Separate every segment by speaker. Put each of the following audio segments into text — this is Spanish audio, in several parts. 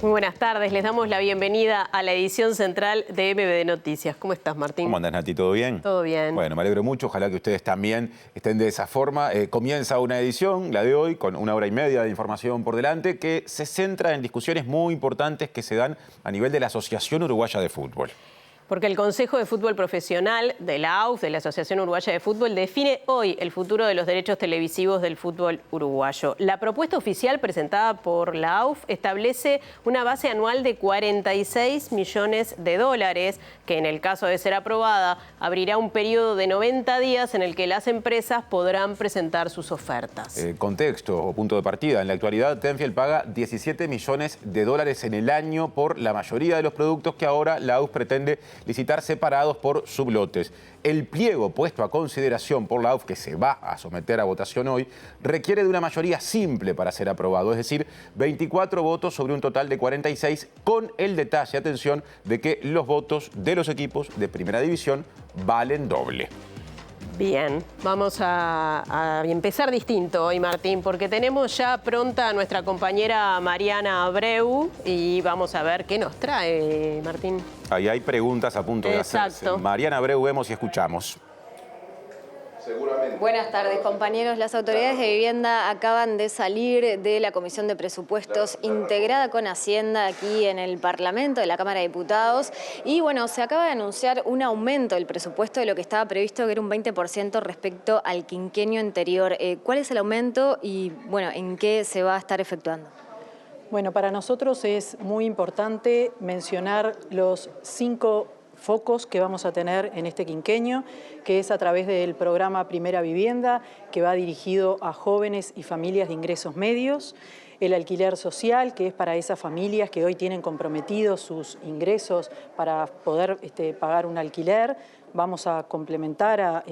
Speaker 1: Muy buenas tardes, les damos la bienvenida a la edición central de MBD Noticias. ¿Cómo estás, Martín?
Speaker 2: ¿Cómo andas, Nati? ¿Todo bien?
Speaker 1: Todo bien.
Speaker 2: Bueno, me alegro mucho, ojalá que ustedes también estén de esa forma. Comienza una edición, la de hoy, con 1 hora y media de información por delante, que se centra en discusiones muy importantes que se dan a nivel de la Asociación Uruguaya de Fútbol.
Speaker 1: Porque el Consejo de Fútbol Profesional de la AUF, de la Asociación Uruguaya de Fútbol, define hoy el futuro de los derechos televisivos del fútbol uruguayo. La propuesta oficial presentada por la AUF establece una base anual de 46 millones de dólares, que en el caso de ser aprobada, abrirá un periodo de 90 días en el que las empresas podrán presentar sus ofertas.
Speaker 2: Contexto o punto de partida. En la actualidad, Tenfield paga 17 millones de dólares en el año por la mayoría de los productos que ahora la AUF pretende licitar separados por sublotes. El pliego puesto a consideración por la AUF, que se va a someter a votación hoy, requiere de una mayoría simple para ser aprobado, es decir, 24 votos sobre un total de 46, con el detalle, atención, de que los votos de los equipos de primera división valen doble.
Speaker 1: Bien, vamos a empezar distinto hoy, Martín, porque tenemos ya pronta a nuestra compañera Mariana Abreu y vamos a ver qué nos trae, Martín.
Speaker 2: Ahí hay preguntas a punto de hacerse. Mariana Abreu, vemos y escuchamos.
Speaker 3: Buenas tardes, compañeros. Las autoridades de vivienda acaban de salir de la Comisión de Presupuestos integrada con Hacienda aquí en el Parlamento, de la Cámara de Diputados. Y bueno, se acaba de anunciar un aumento del presupuesto de lo que estaba previsto, que era un 20% respecto al quinquenio anterior. ¿Cuál es el aumento y bueno, en qué se va a estar efectuando?
Speaker 4: Bueno, para nosotros es muy importante mencionar los 5 focos que vamos a tener en este quinquenio, que es a través del programa Primera Vivienda, que va dirigido a jóvenes y familias de ingresos medios, el alquiler social, que es para esas familias que hoy tienen comprometidos sus ingresos para poder pagar un alquiler. Vamos a complementar a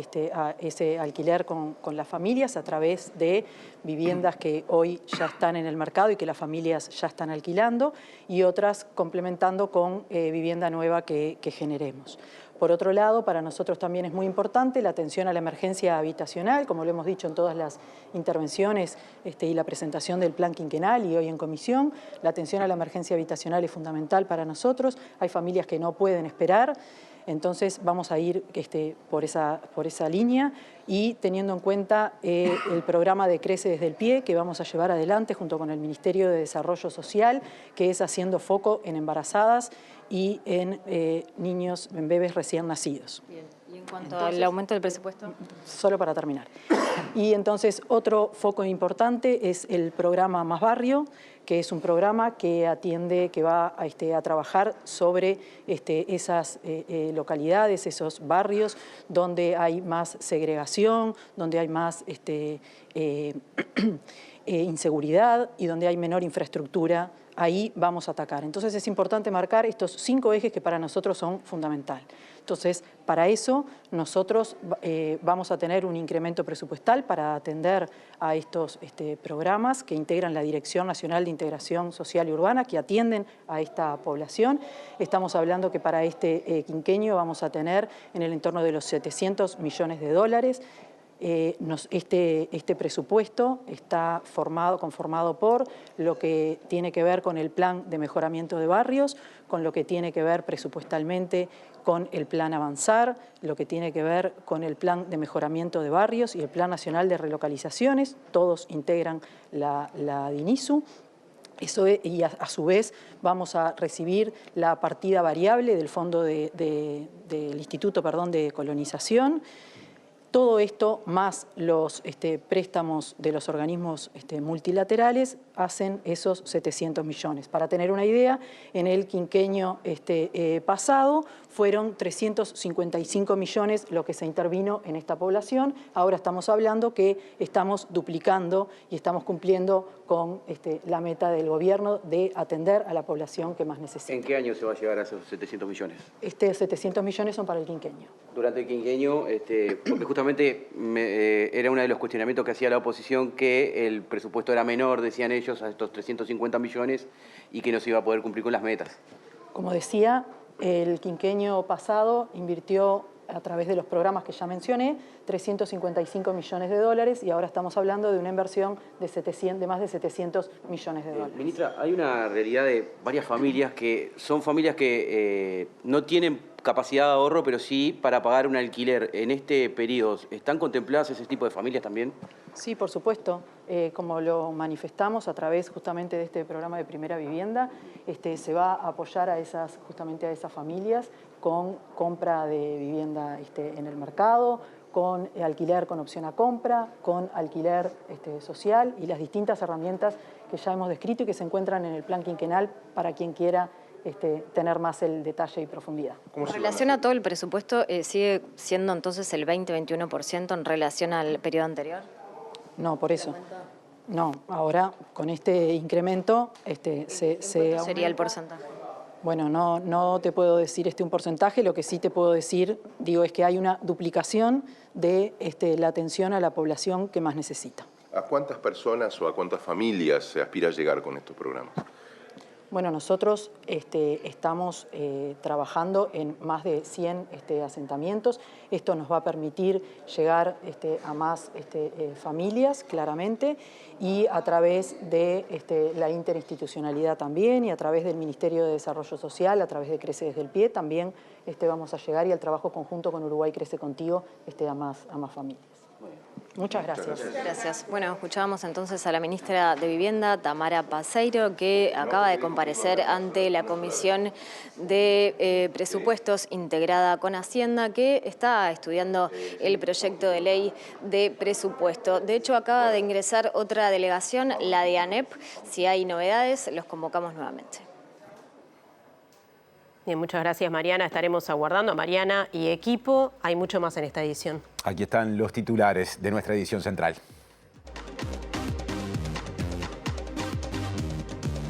Speaker 4: ese alquiler con las familias a través de viviendas que hoy ya están en el mercado y que las familias ya están alquilando, y otras complementando con vivienda nueva que generemos. Por otro lado, para nosotros también es muy importante la atención a la emergencia habitacional, como lo hemos dicho en todas las intervenciones y la presentación del plan quinquenal y hoy en comisión. La atención a la emergencia habitacional es fundamental para nosotros. Hay familias que no pueden esperar. Entonces vamos a ir por esa línea y teniendo en cuenta el programa de Crece desde el Pie que vamos a llevar adelante junto con el Ministerio de Desarrollo Social, que es haciendo foco en embarazadas y en niños, en bebés recién nacidos.
Speaker 3: Bien. ¿Y en cuanto al aumento del presupuesto?
Speaker 4: Solo para terminar. Y entonces otro foco importante es el programa Más Barrio, que es un programa que atiende, que va a trabajar sobre esas localidades, esos barrios donde hay más segregación, donde hay más inseguridad y donde hay menor infraestructura. Ahí vamos a atacar. Entonces es importante marcar estos 5 ejes que para nosotros son fundamentales. Entonces, para eso nosotros vamos a tener un incremento presupuestal para atender a estos programas que integran la Dirección Nacional de Integración Social y Urbana, que atienden a esta población. Estamos hablando que para este quinquenio vamos a tener en el entorno de los 700 millones de dólares. Este presupuesto está conformado por lo que tiene que ver con el plan de mejoramiento de barrios, con lo que tiene que ver presupuestalmente con el plan Avanzar, lo que tiene que ver con el plan de mejoramiento de barrios y el plan nacional de relocalizaciones. Todos integran la DINISU. Y a su vez vamos a recibir la partida variable del Fondo del Instituto de Colonización. Todo esto, más los préstamos de los organismos multilaterales, hacen esos 700 millones. Para tener una idea, en el quinquenio pasado fueron 355 millones lo que se intervino en esta población. Ahora estamos hablando que estamos duplicando y estamos cumpliendo con la meta del gobierno de atender a la población que más necesita.
Speaker 5: ¿En qué año se va a llegar a esos 700 millones?
Speaker 4: 700 millones son para el quinquenio.
Speaker 5: Durante el quinquenio, porque justamente era uno de los cuestionamientos que hacía la oposición, que el presupuesto era menor, decían ellos, a estos 350 millones y que no se iba a poder cumplir con las metas.
Speaker 4: Como decía, el quinquenio pasado invirtió a través de los programas que ya mencioné, 355 millones de dólares y ahora estamos hablando de una inversión de más de 700 millones de dólares.
Speaker 5: Ministra, hay una realidad de varias familias que son familias que no tienen capacidad de ahorro, pero sí para pagar un alquiler. En este periodo, ¿están contempladas ese tipo de familias también?
Speaker 4: Sí, por supuesto. Como lo manifestamos a través justamente de este programa de Primera Vivienda, se va a apoyar justamente a esas familias con compra de vivienda en el mercado, con alquiler con opción a compra, con alquiler social y las distintas herramientas que ya hemos descrito y que se encuentran en el plan quinquenal para quien quiera tener más el detalle y profundidad.
Speaker 3: En relación a todo el presupuesto, ¿sigue siendo entonces el 20-21% en relación al periodo anterior?
Speaker 4: No, por eso. No, ahora con este incremento
Speaker 3: ¿Sería el porcentaje?
Speaker 4: Bueno, no te puedo decir un porcentaje, lo que sí te puedo decir, es que hay una duplicación de la atención a la población que más necesita.
Speaker 6: ¿A cuántas personas o a cuántas familias se aspira a llegar con estos programas?
Speaker 4: Bueno, nosotros estamos trabajando en más de 100 asentamientos. Esto nos va a permitir llegar a más familias, claramente, y a través de la interinstitucionalidad también, y a través del Ministerio de Desarrollo Social, a través de Crece Desde el Pie, también vamos a llegar, y el trabajo conjunto con Uruguay Crece Contigo, a más familias. Muchas gracias.
Speaker 3: Gracias. Bueno, escuchábamos entonces a la ministra de Vivienda, Tamara Paseiro, que acaba de comparecer ante la Comisión de Presupuestos integrada con Hacienda, que está estudiando el proyecto de ley de presupuesto. De hecho, acaba de ingresar otra delegación, la de ANEP. Si hay novedades, los convocamos nuevamente.
Speaker 1: Bien, muchas gracias, Mariana. Estaremos aguardando a Mariana y equipo. Hay mucho más en esta edición.
Speaker 2: Aquí están los titulares de nuestra edición central.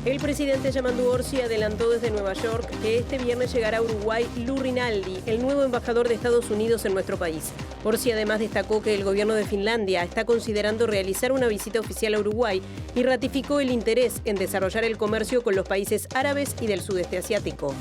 Speaker 1: El presidente Yamandu Orsi adelantó desde Nueva York que este viernes llegará a Uruguay Lou Rinaldi, el nuevo embajador de Estados Unidos en nuestro país. Orsi además destacó que el gobierno de Finlandia está considerando realizar una visita oficial a Uruguay y ratificó el interés en desarrollar el comercio con los países árabes y del sudeste asiático.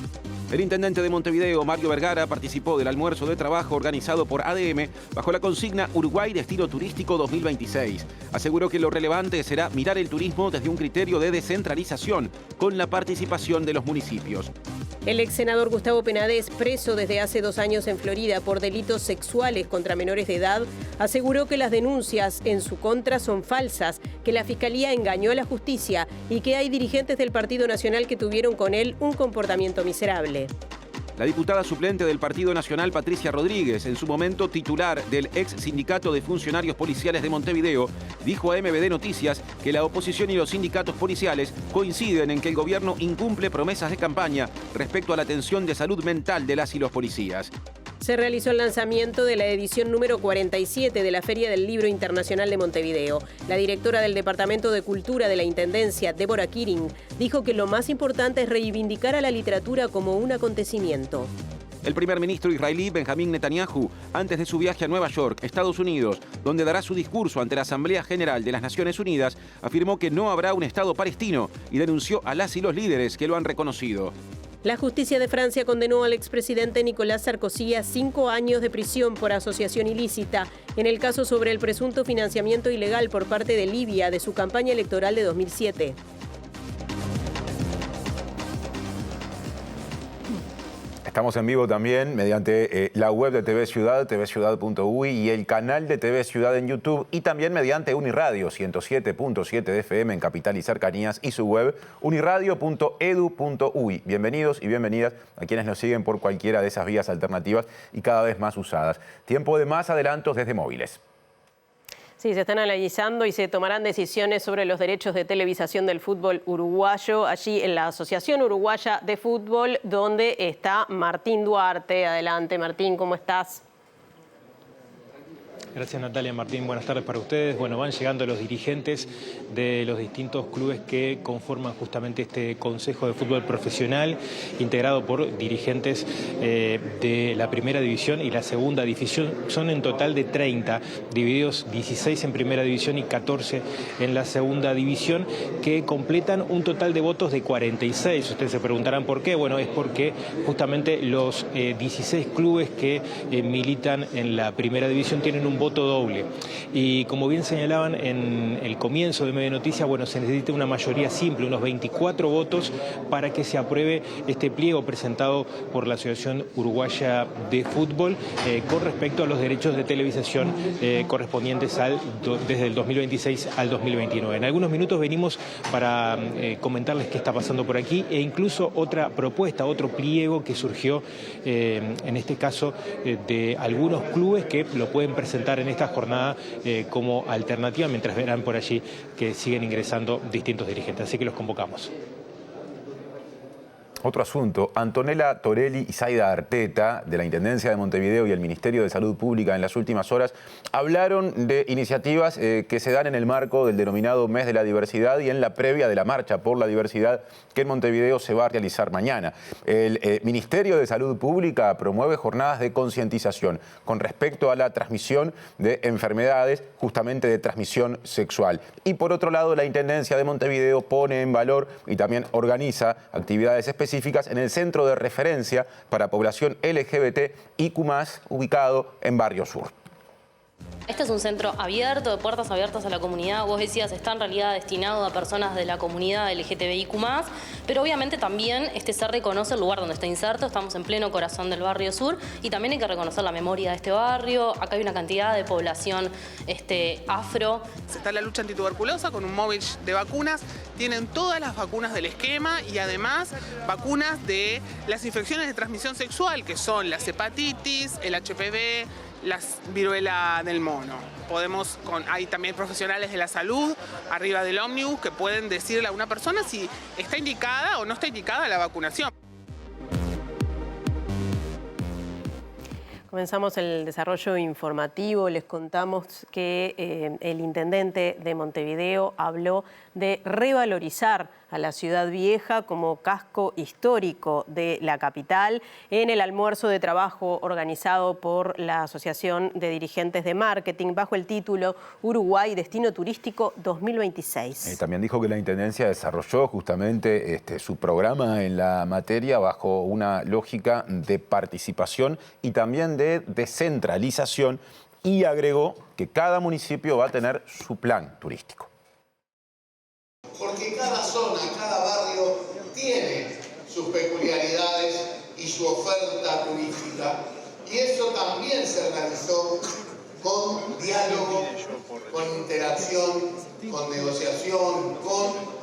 Speaker 7: El intendente de Montevideo, Mario Vergara, participó del almuerzo de trabajo organizado por ADM bajo la consigna Uruguay Destino Turístico 2026. Aseguró que lo relevante será mirar el turismo desde un criterio de descentralización, con la participación de los municipios.
Speaker 1: El ex senador Gustavo Penades, preso desde hace 2 años en Florida por delitos sexuales contra menores de edad, aseguró que las denuncias en su contra son falsas, que la Fiscalía engañó a la justicia y que hay dirigentes del Partido Nacional que tuvieron con él un comportamiento miserable.
Speaker 7: La diputada suplente del Partido Nacional, Patricia Rodríguez, en su momento titular del ex sindicato de funcionarios policiales de Montevideo, dijo a MBD Noticias que la oposición y los sindicatos policiales coinciden en que el gobierno incumple promesas de campaña respecto a la atención de salud mental de las y los policías.
Speaker 1: Se realizó el lanzamiento de la edición número 47 de la Feria del Libro Internacional de Montevideo. La directora del Departamento de Cultura de la Intendencia, Débora Kirin, dijo que lo más importante es reivindicar a la literatura como un acontecimiento.
Speaker 7: El primer ministro israelí Benjamín Netanyahu, antes de su viaje a Nueva York, Estados Unidos, donde dará su discurso ante la Asamblea General de las Naciones Unidas, afirmó que no habrá un Estado palestino y denunció a las y los líderes que lo han reconocido.
Speaker 1: La justicia de Francia condenó al expresidente Nicolas Sarkozy a 5 años de prisión por asociación ilícita en el caso sobre el presunto financiamiento ilegal por parte de Libia de su campaña electoral de 2007.
Speaker 2: Estamos en vivo también mediante la web de TV Ciudad, tvciudad.uy, y el canal de TV Ciudad en YouTube, y también mediante Uniradio 107.7 de FM en Capital y Cercanías, y su web uniradio.edu.uy. Bienvenidos y bienvenidas a quienes nos siguen por cualquiera de esas vías alternativas y cada vez más usadas. Tiempo de más adelantos desde móviles.
Speaker 1: Sí, se están analizando y se tomarán decisiones sobre los derechos de televisación del fútbol uruguayo, allí en la Asociación Uruguaya de Fútbol, donde está Martín Duarte. Adelante, Martín, ¿cómo estás?
Speaker 8: Gracias, Natalia. Martín, buenas tardes para ustedes. Bueno, van llegando los dirigentes de los distintos clubes que conforman justamente este Consejo de Fútbol Profesional, integrado por dirigentes de la Primera División y la Segunda División. Son en total de 30, divididos 16 en Primera División y 14 en la Segunda División, que completan un total de votos de 46. Ustedes se preguntarán por qué. Bueno, es porque justamente los 16 clubes que militan en la Primera División tienen un voto doble. Y como bien señalaban en el comienzo de Media Noticia, bueno, se necesita una mayoría simple, unos 24 votos para que se apruebe este pliego presentado por la Asociación Uruguaya de Fútbol con respecto a los derechos de televisación correspondientes desde el 2026 al 2029. En algunos minutos venimos para comentarles qué está pasando por aquí e incluso otra propuesta, otro pliego que surgió en este caso de algunos clubes que lo pueden presentar en esta jornada como alternativa, mientras verán por allí que siguen ingresando distintos dirigentes. Así que los convocamos.
Speaker 2: Otro asunto, Antonella Torelli y Zaida Arteta, de la Intendencia de Montevideo y el Ministerio de Salud Pública, en las últimas horas hablaron de iniciativas que se dan en el marco del denominado Mes de la Diversidad y en la previa de la Marcha por la Diversidad que en Montevideo se va a realizar mañana. El Ministerio de Salud Pública promueve jornadas de concientización con respecto a la transmisión de enfermedades, justamente de transmisión sexual. Y por otro lado, la Intendencia de Montevideo pone en valor y también organiza actividades específicas en el Centro de Referencia para Población LGBTIQ+, ubicado en Barrio Sur.
Speaker 9: Este es un centro abierto, de puertas abiertas a la comunidad. Vos decías, está en realidad destinado a personas de la comunidad LGTBIQ+, pero obviamente también se reconoce el lugar donde está inserto. Estamos en pleno corazón del Barrio Sur y también hay que reconocer la memoria de este barrio. Acá hay una cantidad de población afro.
Speaker 10: Está la lucha antituberculosa con un móvil de vacunas. Tienen todas las vacunas del esquema y además vacunas de las infecciones de transmisión sexual, que son las hepatitis, el HPV, la viruela del mono. Hay también profesionales de la salud arriba del ómnibus que pueden decirle a una persona si está indicada o no está indicada la vacunación.
Speaker 1: Comenzamos el desarrollo informativo. Les contamos que el intendente de Montevideo habló de revalorizar a la Ciudad Vieja como casco histórico de la capital en el almuerzo de trabajo organizado por la Asociación de Dirigentes de Marketing bajo el título Uruguay Destino Turístico 2026.
Speaker 2: También dijo que la Intendencia desarrolló justamente su programa en la materia bajo una lógica de participación y también de descentralización, y agregó que cada municipio va a tener su plan turístico.
Speaker 11: Porque cada zona, cada barrio tiene sus peculiaridades y su oferta turística, y eso también se realizó con diálogo, con interacción, con negociación, con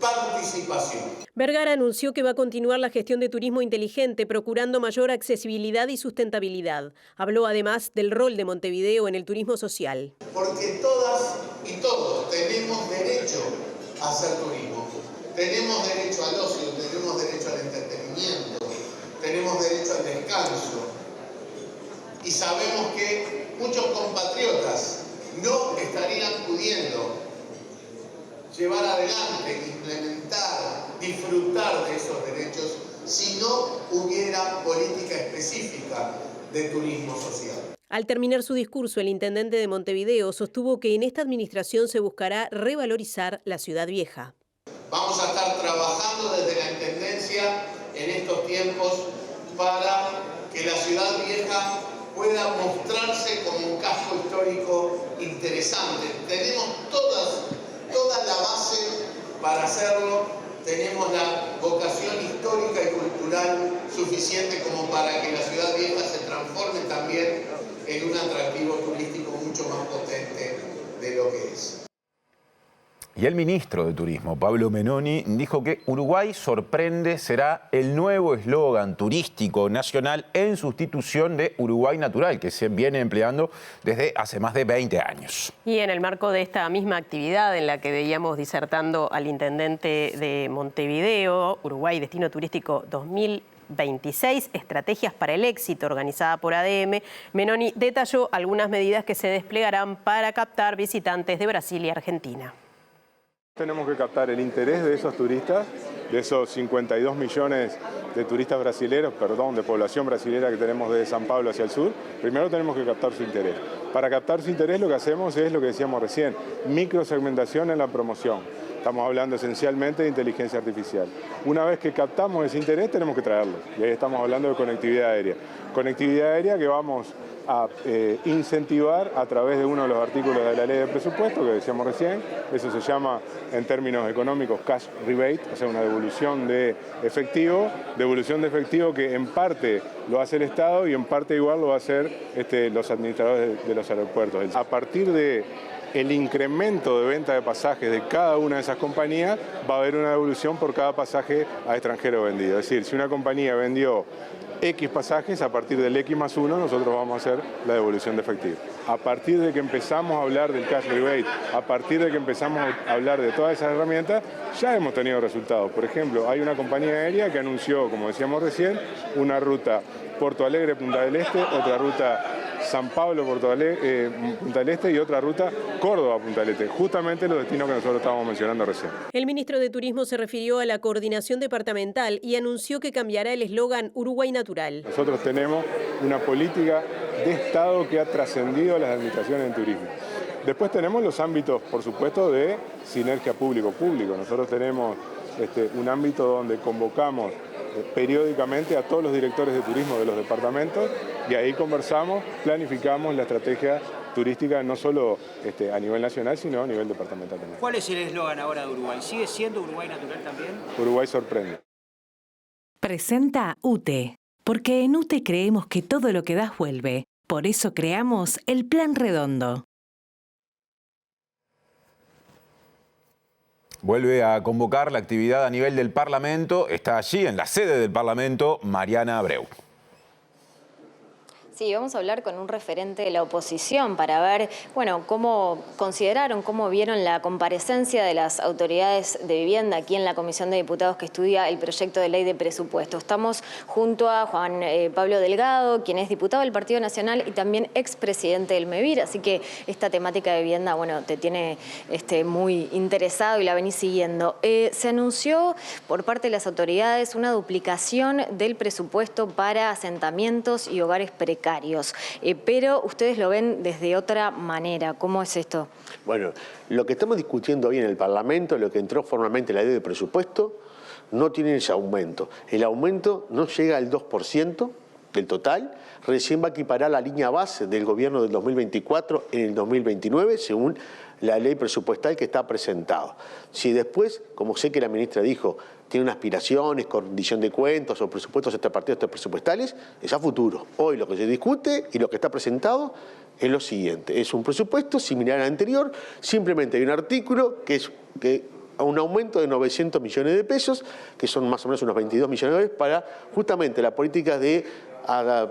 Speaker 11: participación.
Speaker 1: Vergara anunció que va a continuar la gestión de turismo inteligente, procurando mayor accesibilidad y sustentabilidad. Habló además del rol de Montevideo en el turismo social.
Speaker 11: Porque todas y todos tenemos derecho a hacer turismo. Tenemos derecho al ocio, tenemos derecho al entretenimiento, tenemos derecho al descanso. Y sabemos que muchos compatriotas no estarían pudiendo llevar adelante, implementar, disfrutar de esos derechos si no hubiera política específica de turismo social.
Speaker 1: Al terminar su discurso, el intendente de Montevideo sostuvo que en esta administración se buscará revalorizar la Ciudad Vieja.
Speaker 11: Vamos a estar trabajando desde la Intendencia en estos tiempos para que la Ciudad Vieja pueda mostrarse como un casco histórico interesante. Tenemos toda la base para hacerlo, tenemos la vocación histórica y cultural suficiente como para que la Ciudad Vieja se transforme también en un atractivo turístico mucho más potente de lo que es.
Speaker 2: Y el ministro de Turismo, Pablo Menoni, dijo que Uruguay sorprende será el nuevo eslogan turístico nacional en sustitución de Uruguay Natural, que se viene empleando desde hace más de 20 años.
Speaker 1: Y en el marco de esta misma actividad en la que veíamos disertando al intendente de Montevideo, Uruguay Destino Turístico 2026, 2026, Estrategias para el Éxito, organizada por ADM, Menoni detalló algunas medidas que se desplegarán para captar visitantes de Brasil y Argentina.
Speaker 12: Tenemos que captar el interés de esos turistas, de esos 52 millones de turistas brasileños, de población brasilera que tenemos desde San Pablo hacia el sur. Primero tenemos que captar su interés. Para captar su interés lo que hacemos es lo que decíamos recién, microsegmentación en la promoción. Estamos hablando esencialmente de inteligencia artificial. Una vez que captamos ese interés tenemos que traerlo. Y ahí estamos hablando de conectividad aérea. Conectividad aérea que vamos a incentivar a través de uno de los artículos de la ley de presupuesto que decíamos recién. Eso se llama en términos económicos cash rebate, o sea, una devolución de efectivo que en parte lo hace el Estado y en parte igual lo va a hacer los administradores de los aeropuertos. A partir de el incremento de venta de pasajes de cada una de esas compañías, va a haber una devolución por cada pasaje a extranjero vendido. Es decir, si una compañía vendió X pasajes, a partir del X más 1 nosotros vamos a hacer la devolución de efectivo. A partir de que empezamos a hablar del cash rebate, a partir de que empezamos a hablar de todas esas herramientas, ya hemos tenido resultados. Por ejemplo, hay una compañía aérea que anunció, como decíamos recién, una ruta Porto Alegre-Punta del Este, otra ruta San Pablo-Punta del Este y otra ruta Córdoba-Punta del Este, justamente los destinos que nosotros estábamos mencionando recién.
Speaker 1: El ministro de Turismo se refirió a la coordinación departamental y anunció que cambiará el eslogan Uruguay Natural.
Speaker 12: Nosotros tenemos una política de Estado que ha trascendido a las administraciones en turismo. Después tenemos los ámbitos, por supuesto, de sinergia público-público. Nosotros tenemos un ámbito donde convocamos periódicamente a todos los directores de turismo de los departamentos y ahí conversamos, planificamos la estrategia turística no solo a nivel nacional, sino a nivel departamental también.
Speaker 13: ¿Cuál es el eslogan ahora de Uruguay? ¿Sigue siendo Uruguay Natural también?
Speaker 12: Uruguay sorprende.
Speaker 14: Presenta UTE, porque en UTE creemos que todo lo que das vuelve. Por eso creamos el Plan Redondo.
Speaker 2: Vuelve a convocar la actividad a nivel del Parlamento. Está allí, en la sede del Parlamento, Mariana Abreu.
Speaker 3: Sí, vamos a hablar con un referente de la oposición para ver, bueno, cómo consideraron, cómo vieron la comparecencia de las autoridades de vivienda aquí en la Comisión de Diputados que estudia el proyecto de ley de presupuesto. Estamos junto a Juan Pablo Delgado, quien es diputado del Partido Nacional y también expresidente del MEVIR, así que esta temática de vivienda, bueno, te tiene muy interesado y la venís siguiendo. Se anunció por parte de las autoridades una duplicación del presupuesto para asentamientos y hogares precarios. Pero ustedes lo ven desde otra manera. ¿Cómo es esto?
Speaker 15: Bueno, lo que estamos discutiendo hoy en el Parlamento, lo que entró formalmente en la ley de presupuesto, no tiene ese aumento. El aumento no llega al 2% del total, recién va a equiparar la línea base del gobierno del 2024 en el 2029, según la ley presupuestal que está presentada. Si después, como sé que la ministra dijo, tiene unas aspiraciones, condición de cuentas o presupuestos extrapartidos presupuestales, es a futuro. Hoy lo que se discute y lo que está presentado es lo siguiente. Es un presupuesto similar al anterior, simplemente hay un artículo que es un aumento de 900 millones de pesos, que son más o menos unos 22 millones de dólares, para justamente las políticas de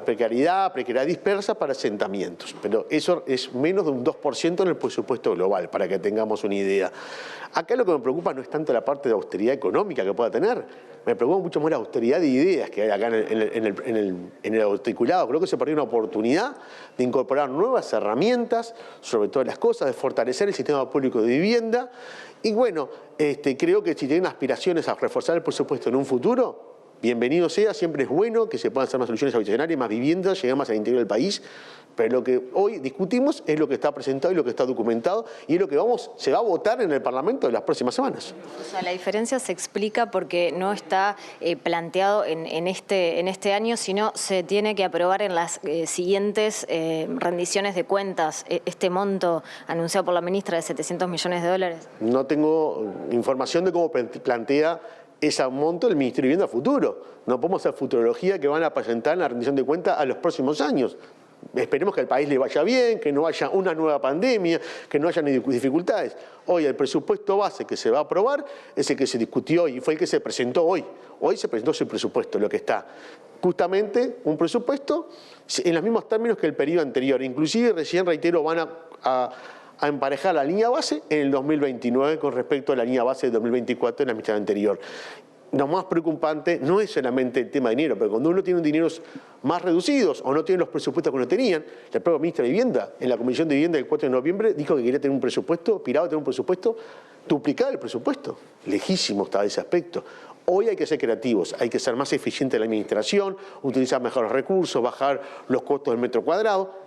Speaker 15: precariedad dispersa para asentamientos. Pero eso es menos de un 2% en el presupuesto global, para que tengamos una idea. Acá lo que me preocupa no es tanto la parte de austeridad económica que pueda tener, me preocupa mucho más la austeridad de ideas que hay acá en el articulado. Creo que se perdió una oportunidad de incorporar nuevas herramientas sobre todas las cosas, de fortalecer el sistema público de vivienda. Y bueno, creo que si tienen aspiraciones a reforzar el presupuesto en un futuro, bienvenido sea, siempre es bueno que se puedan hacer más soluciones habitacionales, más viviendas, llegar más al interior del país, pero lo que hoy discutimos es lo que está presentado y lo que está documentado y es lo que se va a votar en el Parlamento en las próximas semanas.
Speaker 3: O sea, la diferencia se explica porque no está planteado en este año, sino se tiene que aprobar en las siguientes rendiciones de cuentas este monto anunciado por la ministra de 700 millones de dólares.
Speaker 15: No tengo información de cómo plantea ese monto el Ministerio de Vivienda a futuro. No podemos hacer futurología que van a presentar en la rendición de cuentas a los próximos años. Esperemos que al país le vaya bien, que no haya una nueva pandemia, que no haya ni dificultades. Hoy el presupuesto base que se va a aprobar es el que se discutió y fue el que se presentó hoy. Hoy se presentó ese presupuesto, lo que está. Justamente un presupuesto en los mismos términos que el periodo anterior. Inclusive, recién reitero, van a emparejar la línea base en el 2029 con respecto a la línea base del 2024 en la administración anterior. lo más preocupante no es solamente el tema de dinero, pero cuando uno tiene dineros más reducidos o no tiene los presupuestos que no tenían, la propia ministra de Vivienda, en la Comisión de Vivienda del 4 de noviembre, dijo que quería tener un presupuesto, aspiraba a tener un presupuesto, duplicar el presupuesto. Lejísimo está ese aspecto. Hoy hay que ser creativos, hay que ser más eficiente en la administración, utilizar mejores recursos, bajar los costos del metro cuadrado,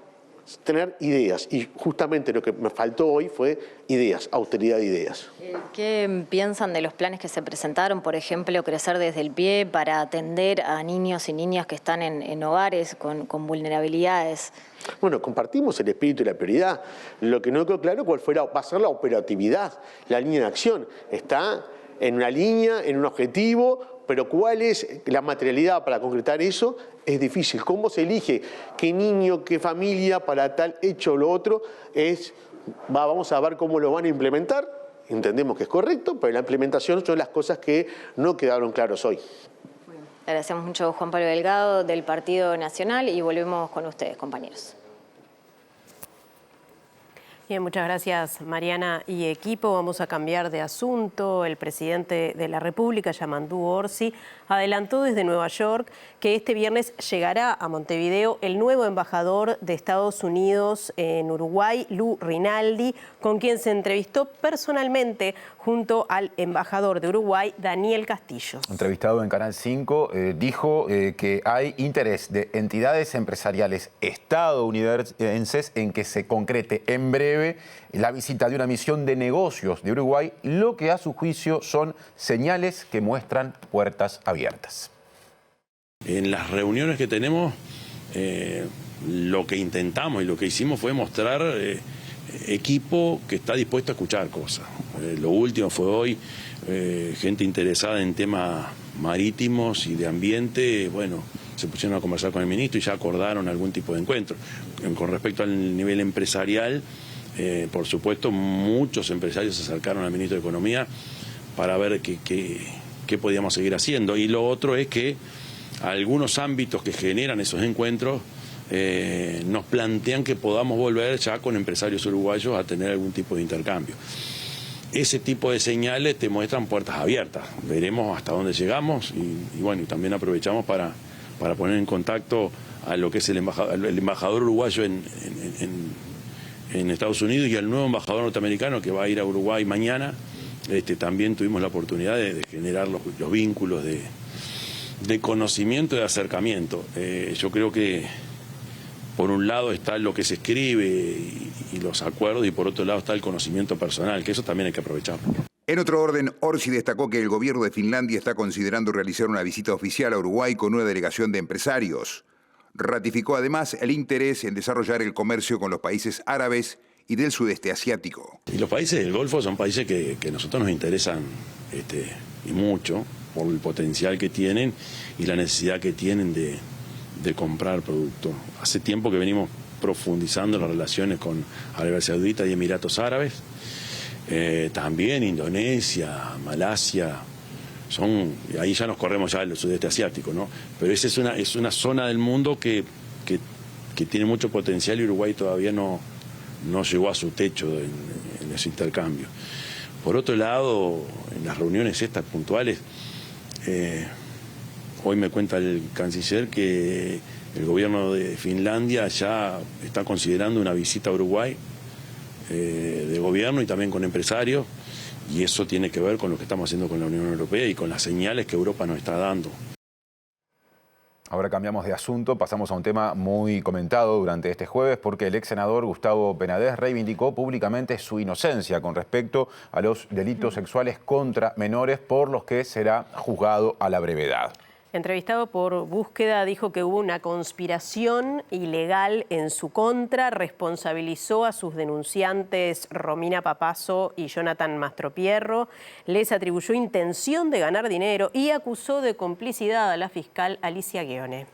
Speaker 15: tener ideas. Y justamente lo que me faltó hoy fue ideas, austeridad de ideas.
Speaker 3: ¿Qué piensan de los planes que se presentaron? Por ejemplo, crecer desde el pie para atender a niños y niñas que están en hogares con vulnerabilidades.
Speaker 15: Bueno, compartimos el espíritu y la prioridad. Lo que no quedó claro cuál va a ser la operatividad, la línea de acción. Está en una línea, en un objetivo, pero cuál es la materialidad para concretar eso es difícil. ¿Cómo se elige qué niño, qué familia para tal hecho o lo otro? Vamos a ver cómo lo van a implementar. Entendemos que es correcto, pero la implementación son las cosas que no quedaron claros hoy.
Speaker 3: Agradecemos mucho a Juan Pablo Delgado del Partido Nacional y volvemos con ustedes, compañeros.
Speaker 1: Bien, muchas gracias Mariana y equipo. Vamos a cambiar de asunto. El presidente de la República, Yamandu Orsi, adelantó desde Nueva York que este viernes llegará a Montevideo el nuevo embajador de Estados Unidos en Uruguay, Lou Rinaldi, con quien se entrevistó personalmente junto al embajador de Uruguay, Daniel Castillo.
Speaker 2: Entrevistado en Canal 5, dijo que hay interés de entidades empresariales estadounidenses en que se concrete en breve la visita de una misión de negocios de Uruguay, lo que a su juicio son señales que muestran puertas abiertas.
Speaker 16: En las reuniones que tenemos, lo que intentamos y lo que hicimos fue mostrar equipo que está dispuesto a escuchar cosas. Lo último fue hoy, gente interesada en temas marítimos y de ambiente, bueno, se pusieron a conversar con el ministro y ya acordaron algún tipo de encuentro. Con respecto al nivel empresarial, por supuesto, muchos empresarios se acercaron al ministro de Economía para ver qué podíamos seguir haciendo. Y lo otro es que algunos ámbitos que generan esos encuentros nos plantean que podamos volver ya con empresarios uruguayos a tener algún tipo de intercambio. Ese tipo de señales te muestran puertas abiertas. Veremos hasta dónde llegamos y bueno, y también aprovechamos para poner en contacto a lo que es el embajador uruguayo en Estados Unidos y al nuevo embajador norteamericano que va a ir a Uruguay mañana. También tuvimos la oportunidad de generar los vínculos de conocimiento y de acercamiento. Yo creo que por un lado está lo que se escribe y los acuerdos y por otro lado está el conocimiento personal, que eso también hay que aprovechar.
Speaker 17: En otro orden, Orsi destacó que el gobierno de Finlandia está considerando realizar una visita oficial a Uruguay con una delegación de empresarios. Ratificó además el interés en desarrollar el comercio con los países árabes y del sudeste asiático.
Speaker 16: Y los países del Golfo son países que a nosotros nos interesan y mucho por el potencial que tienen y la necesidad que tienen de comprar productos. Hace tiempo que venimos profundizando las relaciones con Arabia Saudita y Emiratos Árabes, también Indonesia, Malasia. Ahí ya nos corremos ya al sudeste asiático, ¿no? Pero esa es una zona del mundo que tiene mucho potencial y Uruguay todavía no llegó a su techo en ese intercambio. Por otro lado, en las reuniones estas puntuales, hoy me cuenta el canciller que el gobierno de Finlandia ya está considerando una visita a Uruguay de gobierno y también con empresarios. Y eso tiene que ver con lo que estamos haciendo con la Unión Europea y con las señales que Europa nos está dando.
Speaker 2: Ahora cambiamos de asunto, pasamos a un tema muy comentado durante este jueves porque el ex senador Gustavo Penades reivindicó públicamente su inocencia con respecto a los delitos sexuales contra menores por los que será juzgado a la brevedad.
Speaker 1: Entrevistado por Búsqueda, dijo que hubo una conspiración ilegal en su contra, responsabilizó a sus denunciantes Romina Papazo y Jonathan Mastropierro, les atribuyó intención de ganar dinero y acusó de complicidad a la fiscal Alicia Gheone.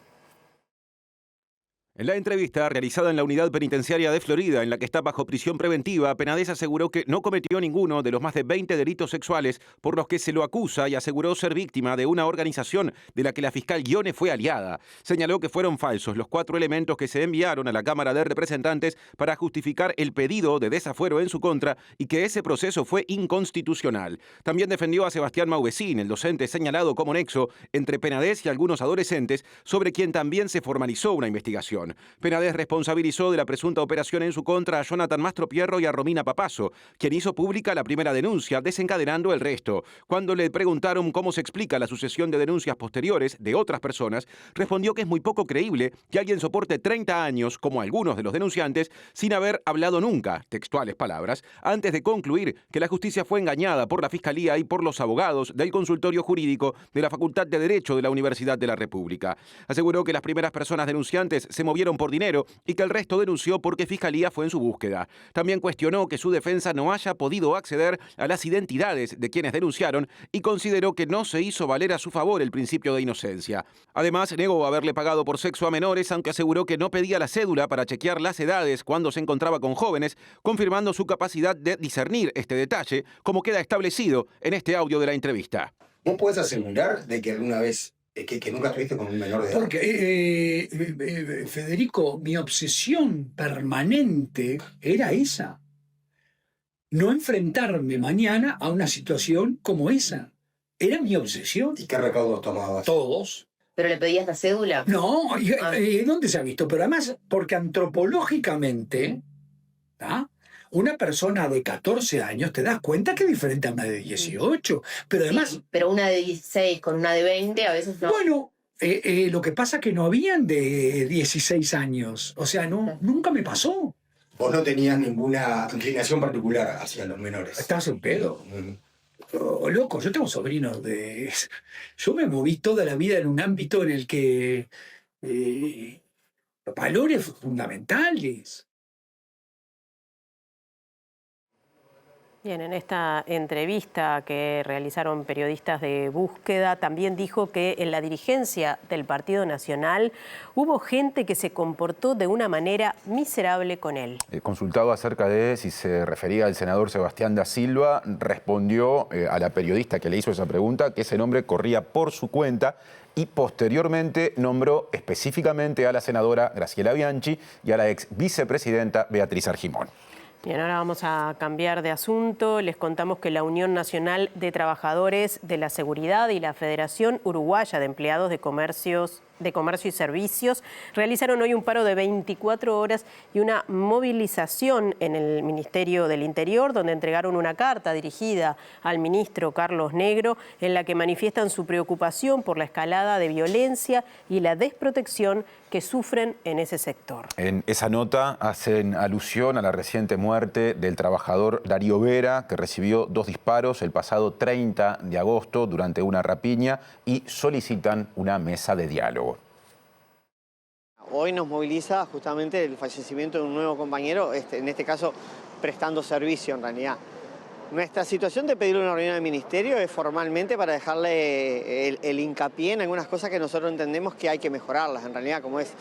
Speaker 7: En la entrevista realizada en la unidad penitenciaria de Florida, en la que está bajo prisión preventiva, Penades aseguró que no cometió ninguno de los más de 20 delitos sexuales por los que se lo acusa y aseguró ser víctima de una organización de la que la fiscal Guione fue aliada. Señaló que fueron falsos los 4 elementos que se enviaron a la Cámara de Representantes para justificar el pedido de desafuero en su contra y que ese proceso fue inconstitucional. También defendió a Sebastián Mauvecín, el docente señalado como nexo entre Penades y algunos adolescentes, sobre quien también se formalizó una investigación. Penades responsabilizó de la presunta operación en su contra a Jonathan Mastropierro y a Romina Papazo, quien hizo pública la primera denuncia, desencadenando el resto. Cuando le preguntaron cómo se explica la sucesión de denuncias posteriores de otras personas, respondió que es muy poco creíble que alguien soporte 30 años, como algunos de los denunciantes, sin haber hablado nunca, textuales palabras, antes de concluir que la justicia fue engañada por la Fiscalía y por los abogados del consultorio jurídico de la Facultad de Derecho de la Universidad de la República. Aseguró que las primeras personas denunciantes se movieron por dinero y que el resto denunció porque Fiscalía fue en su búsqueda. También cuestionó que su defensa no haya podido acceder a las identidades de quienes denunciaron y consideró que no se hizo valer a su favor el principio de inocencia. Además, negó haberle pagado por sexo a menores, aunque aseguró que no pedía la cédula para chequear las edades cuando se encontraba con jóvenes, confirmando su capacidad de discernir este detalle, como queda establecido en este audio de la entrevista.
Speaker 18: ¿Vos podés asegurar de que alguna vez que nunca estuviste con un menor de edad?
Speaker 19: Porque, Federico, mi obsesión permanente era esa. No enfrentarme mañana a una situación como esa. Era mi obsesión.
Speaker 18: ¿Y qué recaudos tomabas?
Speaker 19: Todos.
Speaker 20: ¿Pero le pedías la cédula?
Speaker 19: No, ¿dónde se ha visto? Pero además, porque antropológicamente, ¿ah? Una persona de 14 años, te das cuenta que es diferente a una de 18. Pero además...
Speaker 20: Sí, pero una de 16 con una de 20 a veces no.
Speaker 19: Bueno, lo que pasa es que no habían de 16 años. O sea, nunca me pasó.
Speaker 18: Vos no tenías ninguna inclinación particular hacia los menores.
Speaker 19: Estás en pedo. Loco, yo tengo sobrinos de... Yo me moví toda la vida en un ámbito en el que... los valores fundamentales...
Speaker 1: Bien, en esta entrevista que realizaron periodistas de Búsqueda, también dijo que en la dirigencia del Partido Nacional hubo gente que se comportó de una manera miserable con él.
Speaker 2: Consultado acerca de si se refería al senador Sebastián da Silva, respondió a la periodista que le hizo esa pregunta que ese nombre corría por su cuenta y posteriormente nombró específicamente a la senadora Graciela Bianchi y a la ex vicepresidenta Beatriz Argimón.
Speaker 1: Bien, ahora vamos a cambiar de asunto. Les contamos que la Unión Nacional de Trabajadores de la Seguridad y la Federación Uruguaya de Empleados de Comercio y Servicios realizaron hoy un paro de 24 horas y una movilización en el Ministerio del Interior, donde entregaron una carta dirigida al ministro Carlos Negro, en la que manifiestan su preocupación por la escalada de violencia y la desprotección que sufren en ese sector.
Speaker 2: En esa nota hacen alusión a la reciente muerte del trabajador Darío Vera, que recibió 2 disparos el pasado 30 de agosto durante una rapiña, y solicitan una mesa de diálogo.
Speaker 21: Hoy nos moviliza justamente el fallecimiento de un nuevo compañero, en este caso prestando servicio en realidad. Nuestra situación de pedir una reunión del Ministerio es formalmente para dejarle el hincapié en algunas cosas que nosotros entendemos que hay que mejorarlas, en realidad, como es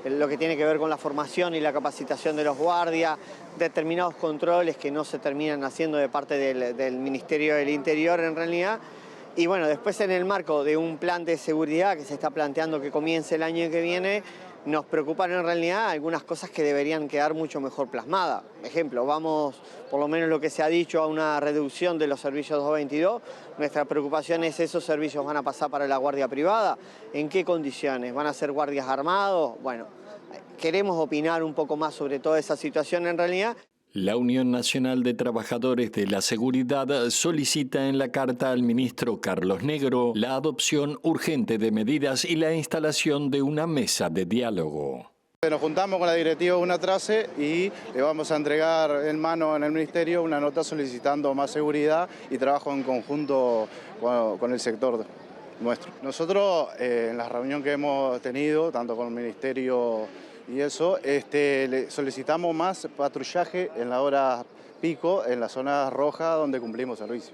Speaker 21: lo que tiene que ver con la formación y la capacitación de los guardias, determinados controles que no se terminan haciendo de parte del Ministerio del Interior en realidad. Y bueno, después en el marco de un plan de seguridad que se está planteando que comience el año que viene, nos preocupan en realidad algunas cosas que deberían quedar mucho mejor plasmadas. Ejemplo, vamos, por lo menos lo que se ha dicho, a una reducción de los servicios 222. Nuestra preocupación es esos servicios van a pasar para la guardia privada. ¿En qué condiciones? ¿Van a ser guardias armados? Bueno, queremos opinar un poco más sobre toda esa situación en realidad.
Speaker 22: La Unión Nacional de Trabajadores de la Seguridad solicita en la carta al ministro Carlos Negro la adopción urgente de medidas y la instalación de una mesa de diálogo.
Speaker 23: Nos juntamos con la directiva de UNATRACE y le vamos a entregar en mano en el Ministerio una nota solicitando más seguridad y trabajo en conjunto con el sector nuestro. Nosotros en la reunión que hemos tenido, tanto con el Ministerio y eso, le solicitamos más patrullaje en la hora pico, en las zonas rojas donde cumplimos servicio.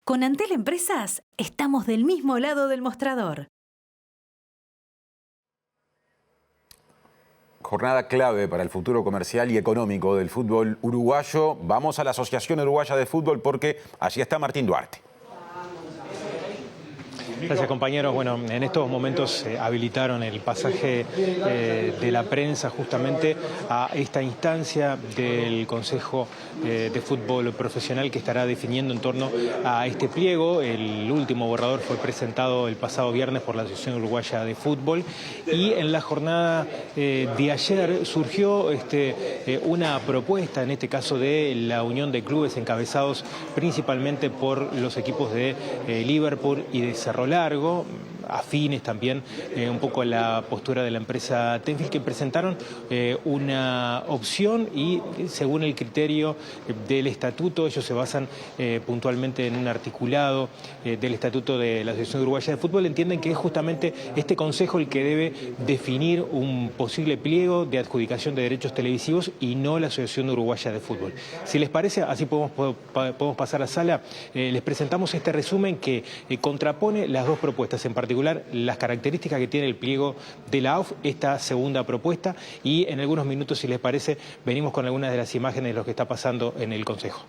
Speaker 14: Con Antel Empresas estamos del mismo lado del mostrador.
Speaker 2: jornada clave para el futuro comercial y económico del fútbol uruguayo. Vamos a la Asociación Uruguaya de Fútbol porque allí está Martín Duarte.
Speaker 8: Gracias, compañeros. Bueno, en estos momentos habilitaron el pasaje de la prensa justamente a esta instancia del Consejo de Fútbol Profesional que estará definiendo en torno a este pliego. El último borrador fue presentado el pasado viernes por la Asociación Uruguaya de Fútbol y en la jornada de ayer surgió una propuesta, en este caso de la Unión de Clubes encabezados principalmente por los equipos de Liverpool y de Cerro Largo, afines también un poco a la postura de la empresa Tenfield, que presentaron una opción y según el criterio del estatuto, ellos se basan puntualmente en un articulado del estatuto de la Asociación Uruguaya de Fútbol, entienden que es justamente este consejo el que debe definir un posible pliego de adjudicación de derechos televisivos y no la Asociación Uruguaya de Fútbol. Si les parece, así podemos pasar a sala, les presentamos este resumen que contrapone las dos propuestas, en particular las características que tiene el pliego de la AUF, esta segunda propuesta, y en algunos minutos, si les parece, venimos con algunas de las imágenes de lo que está pasando en el Consejo.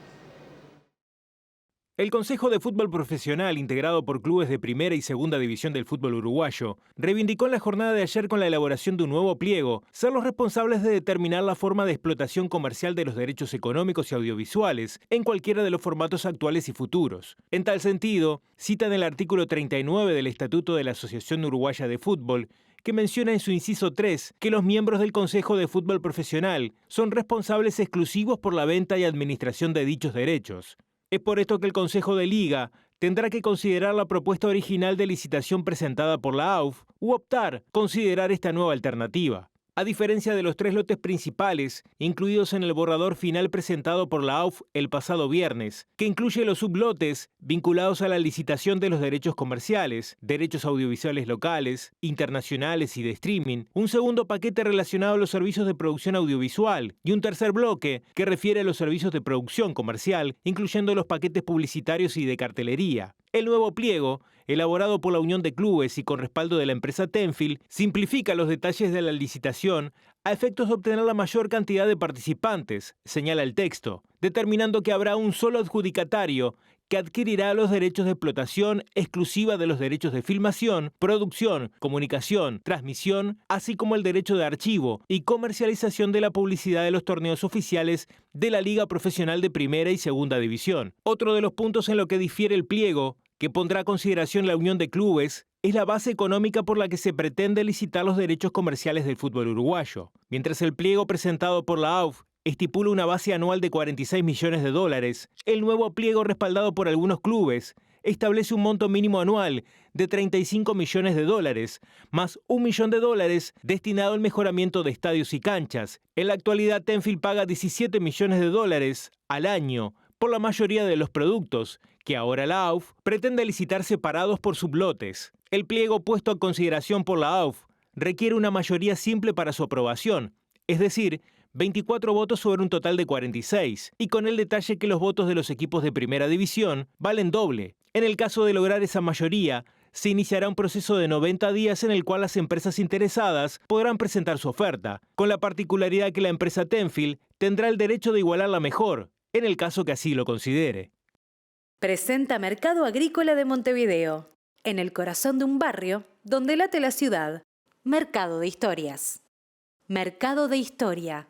Speaker 8: El Consejo de Fútbol Profesional, integrado por clubes de primera y segunda división del fútbol uruguayo, reivindicó en la jornada de ayer con la elaboración de un nuevo pliego ser los responsables de determinar la forma de explotación comercial de los derechos económicos y audiovisuales en cualquiera de los formatos actuales y futuros. En tal sentido, citan el artículo 39 del Estatuto de la Asociación Uruguaya de Fútbol, que menciona en su inciso 3 que los miembros del Consejo de Fútbol Profesional son responsables exclusivos por la venta y administración de dichos derechos. Es por esto que el Consejo de Liga tendrá que considerar la propuesta original de licitación presentada por la AUF u optar considerar esta nueva alternativa. A diferencia de los 3 lotes principales, incluidos en el borrador final presentado por la AUF el pasado viernes, que incluye los sublotes vinculados a la licitación de los derechos comerciales, derechos audiovisuales locales, internacionales y de streaming, un segundo paquete relacionado a los servicios de producción audiovisual y un tercer bloque que refiere a los servicios de producción comercial, incluyendo los paquetes publicitarios y de cartelería. El nuevo pliego, elaborado por la Unión de Clubes y con respaldo de la empresa Tenfield, simplifica los detalles de la licitación a efectos de obtener la mayor cantidad de participantes, señala el texto, determinando que habrá un solo adjudicatario que adquirirá los derechos de explotación exclusiva de los derechos de filmación, producción, comunicación, transmisión, así como el derecho de archivo y comercialización de la publicidad de los torneos oficiales de la Liga Profesional de Primera y Segunda División. Otro de los puntos en lo que difiere el pliego, que pondrá a consideración la Unión de Clubes, es la base económica por la que se pretende licitar los derechos comerciales del fútbol uruguayo. Mientras el pliego presentado por la AUF estipula una base anual de $46 millones, el nuevo pliego respaldado por algunos clubes establece un monto mínimo anual de $35 millones, más $1 millón destinado al mejoramiento de estadios y canchas. En la actualidad, Tenfield paga $17 millones al año por la mayoría de los productos, que ahora la AUF pretende licitar separados por sublotes. El pliego puesto a consideración por la AUF requiere una mayoría simple para su aprobación, es decir, 24 votos sobre un total de 46, y con el detalle que los votos de los equipos de primera división valen doble. En el caso de lograr esa mayoría, se iniciará un proceso de 90 días en el cual las empresas interesadas podrán presentar su oferta, con la particularidad que la empresa Tenfield tendrá el derecho de igualarla mejor, en el caso que así lo considere.
Speaker 14: Presenta Mercado Agrícola de Montevideo, en el corazón de un barrio donde late la ciudad. Mercado de Historias. Mercado de Historia.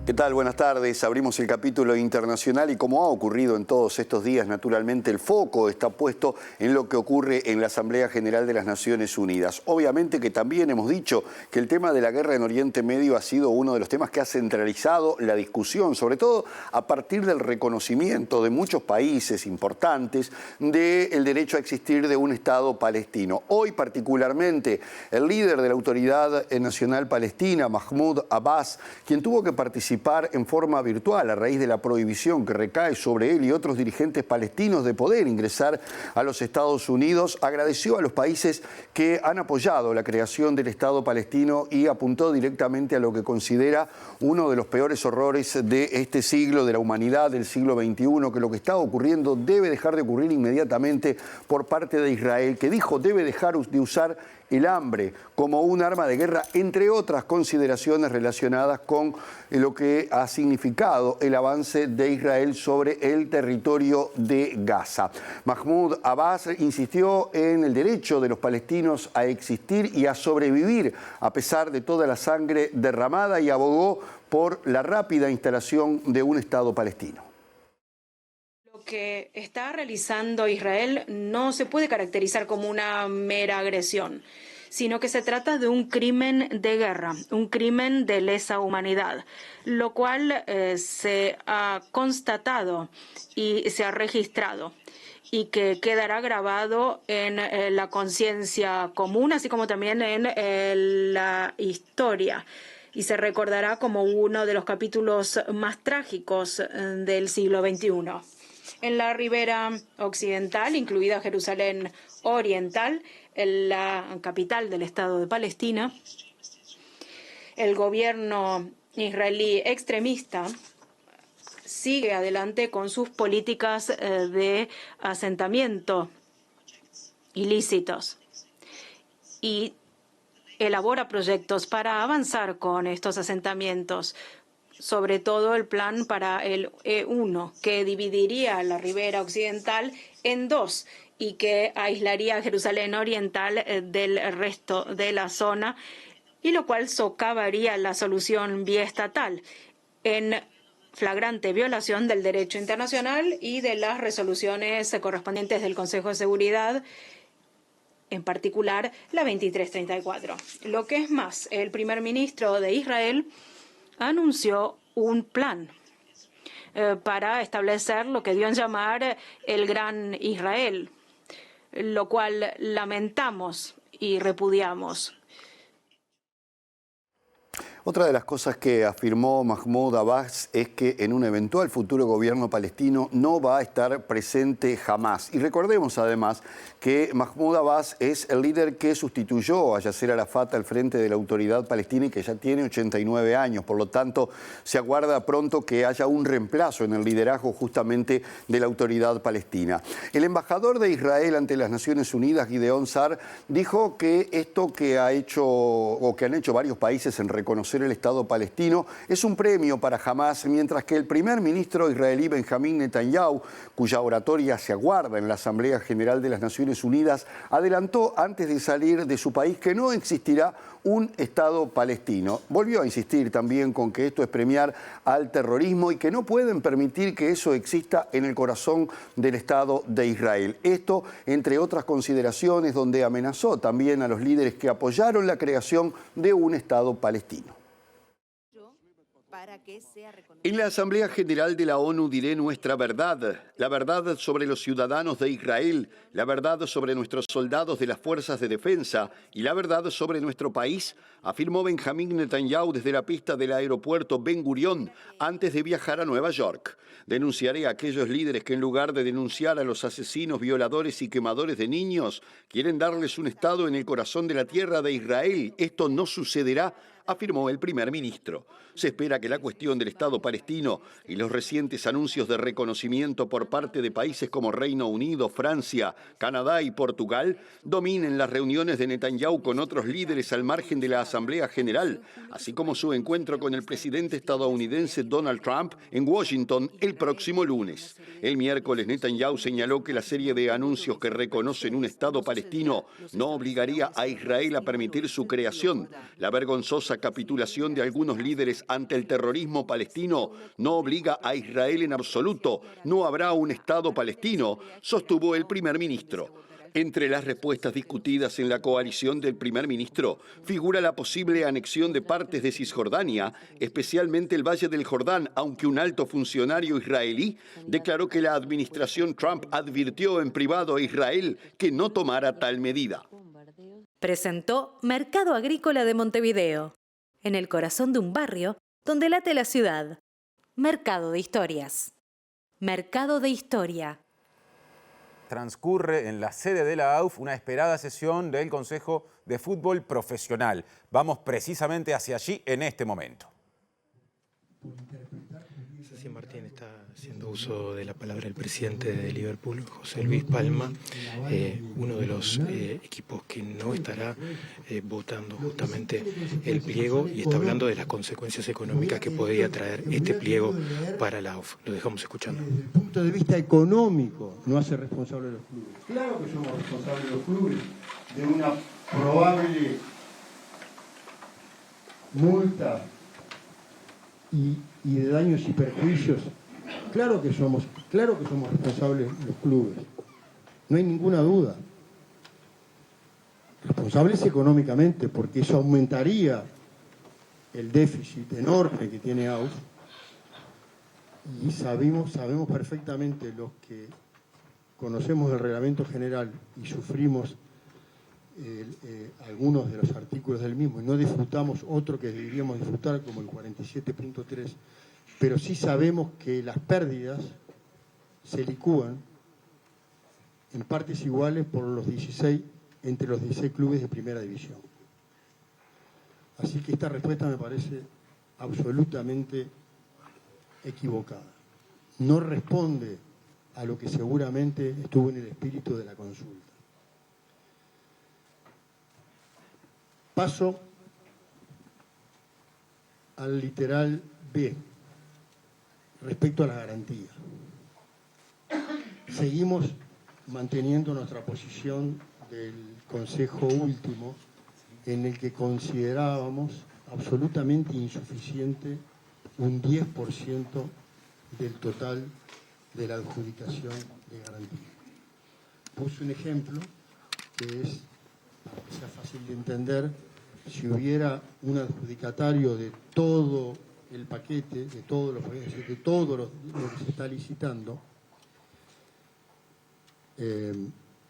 Speaker 4: ¿Qué tal? Buenas tardes. Abrimos el capítulo internacional y como ha ocurrido en todos estos días, naturalmente el foco está puesto en lo que ocurre en la Asamblea General de las Naciones Unidas. Obviamente que también hemos dicho que el tema de la guerra en Oriente Medio ha sido uno de los temas que ha centralizado la discusión, sobre todo a partir del reconocimiento de muchos países importantes del derecho a existir de un Estado palestino. Hoy particularmente el líder de la Autoridad Nacional Palestina, Mahmoud Abbas, quien tuvo que participar participar en forma virtual a raíz de la prohibición que recae sobre él y otros dirigentes palestinos de poder ingresar a los Estados Unidos, agradeció a los países que han apoyado la creación del Estado palestino y apuntó directamente a lo que considera uno de los peores horrores de este siglo, de la humanidad del siglo XXI, que lo que está ocurriendo debe dejar de ocurrir inmediatamente por parte de Israel, que dijo debe dejar de usar el hambre como un arma de guerra, entre otras consideraciones relacionadas con lo que ha significado el avance de Israel sobre el territorio de Gaza. Mahmoud Abbas insistió en el derecho de los palestinos a existir y a sobrevivir a pesar de toda la sangre derramada y abogó por la rápida instalación de un Estado palestino.
Speaker 5: Lo que está realizando Israel no se puede caracterizar como una mera agresión, sino que se trata de un crimen de guerra, un crimen de lesa humanidad, lo cual se ha constatado y se ha registrado y que quedará grabado en la conciencia común, así como también en la historia. Y se recordará como uno de los capítulos más trágicos del siglo XXI. En la ribera occidental, incluida Jerusalén Oriental, en la capital del Estado de Palestina, el gobierno israelí extremista sigue adelante con sus políticas de asentamiento ilícitos y elabora proyectos para avanzar con estos asentamientos, sobre todo el plan para el E1, que dividiría la ribera occidental en dos y que aislaría a Jerusalén Oriental del resto de la zona, y lo cual socavaría la solución biestatal en flagrante violación del derecho internacional y de las resoluciones correspondientes del Consejo de Seguridad, en particular la 2334. Lo que es más, el primer ministro de Israel anunció un plan para establecer lo que dio en llamar el Gran Israel, lo cual lamentamos y repudiamos.
Speaker 4: Otra de las cosas que afirmó Mahmoud Abbas es que en un eventual futuro gobierno palestino no va a estar presente jamás. Y recordemos además que Mahmoud Abbas es el líder que sustituyó a Yasser Arafat al frente de la autoridad palestina y que ya tiene 89 años. Por lo tanto, se aguarda pronto que haya un reemplazo en el liderazgo justamente de la autoridad palestina. El embajador de Israel ante las Naciones Unidas, Gideon Sar, dijo que esto que ha hecho o que han hecho varios países en reconocer el Estado palestino es un premio para Hamás, mientras que el primer ministro israelí Benjamín Netanyahu, cuya oratoria se aguarda en la Asamblea General de las Naciones Unidas, adelantó antes de salir de su país que no existirá un Estado palestino. Volvió a insistir también con que esto es premiar al terrorismo y que no pueden permitir que eso exista en el corazón del Estado de Israel. Esto, entre otras consideraciones, donde amenazó también a los líderes que apoyaron la creación de un Estado palestino. En la Asamblea General de la ONU diré nuestra verdad, la verdad sobre los ciudadanos de Israel, la verdad sobre nuestros soldados de las fuerzas de defensa y la verdad sobre nuestro país, afirmó Benjamín Netanyahu desde la pista del aeropuerto Ben Gurión antes de viajar a Nueva York. Denunciaré a aquellos líderes que en lugar de denunciar a los asesinos, violadores y quemadores de niños, quieren darles un Estado en el corazón de la tierra de Israel. Esto no sucederá, afirmó el primer ministro. Se espera que la cuestión del Estado palestino y los recientes anuncios de reconocimiento por parte de países como Reino Unido, Francia, Canadá y Portugal dominen las reuniones de Netanyahu con otros líderes al margen de la Asamblea General, así como su encuentro con el presidente estadounidense Donald Trump en Washington el próximo lunes. El miércoles Netanyahu señaló que la serie de anuncios que reconocen un Estado palestino no obligaría a Israel a permitir su creación. La vergonzosa capitulación de algunos líderes ante el terrorismo palestino no obliga a Israel en absoluto. No habrá un Estado palestino, sostuvo el primer ministro. Entre las respuestas discutidas en la coalición del primer ministro figura la posible anexión de partes de Cisjordania, especialmente el Valle del Jordán, aunque un alto funcionario israelí declaró que la administración Trump advirtió en privado a Israel que no tomara tal medida.
Speaker 14: Presentó Mercado Agrícola de Montevideo, en el corazón de un barrio donde late la ciudad. Mercado de historias. Mercado de historia.
Speaker 2: Transcurre en la sede de la AUF una esperada sesión del Consejo de Fútbol Profesional. Vamos precisamente hacia allí en este momento.
Speaker 8: Sí, Martín, está haciendo uso de la palabra el presidente de Liverpool, José Luis Palma, uno de los equipos que no estará votando justamente el pliego, y está hablando de las consecuencias económicas que podría traer este pliego para la AUF. Lo dejamos escuchando.
Speaker 6: Desde el punto de vista económico, no hace responsable a los clubes. Claro que somos responsables de los clubes de una probable multa y de daños y perjuicios. Claro que somos responsables los clubes, no hay ninguna duda. Responsables económicamente, porque eso aumentaría el déficit enorme que tiene AUF, y sabemos perfectamente los que conocemos el reglamento general y sufrimos algunos de los artículos del mismo y no disfrutamos otro que deberíamos disfrutar, como el 47.3, pero sí sabemos que las pérdidas se licúan en partes iguales por entre los 16 clubes de primera división. Así que esta respuesta me parece absolutamente equivocada. No responde a lo que seguramente estuvo en el espíritu de la consulta. Paso al literal B, respecto a la garantía. Seguimos manteniendo nuestra posición del Consejo último, en el que considerábamos absolutamente insuficiente un 10% del total de la adjudicación de garantía. Puse un ejemplo que es, para que sea fácil de entender, si hubiera un adjudicatario de todo el paquete, de todo lo que se está licitando,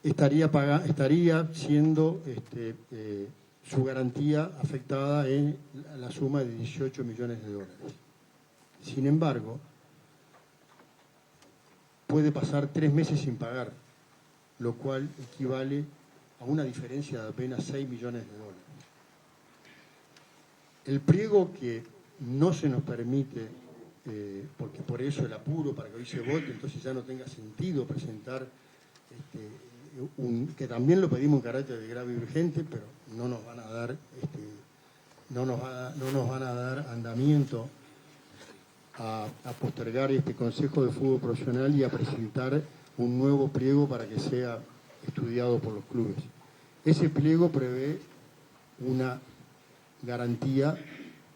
Speaker 6: estaría siendo su garantía afectada en la suma de 18 millones de dólares. Sin embargo, puede pasar 3 meses sin pagar, lo cual equivale a una diferencia de apenas 6 millones de dólares. El pliego que no se nos permite, porque por eso el apuro para que hoy se vote, entonces ya no tenga sentido presentar, que también lo pedimos en carácter de grave y urgente, pero no nos van a dar andamiento a postergar este Consejo de Fútbol Profesional y a presentar un nuevo pliego para que sea estudiado por los clubes. Ese pliego prevé una garantía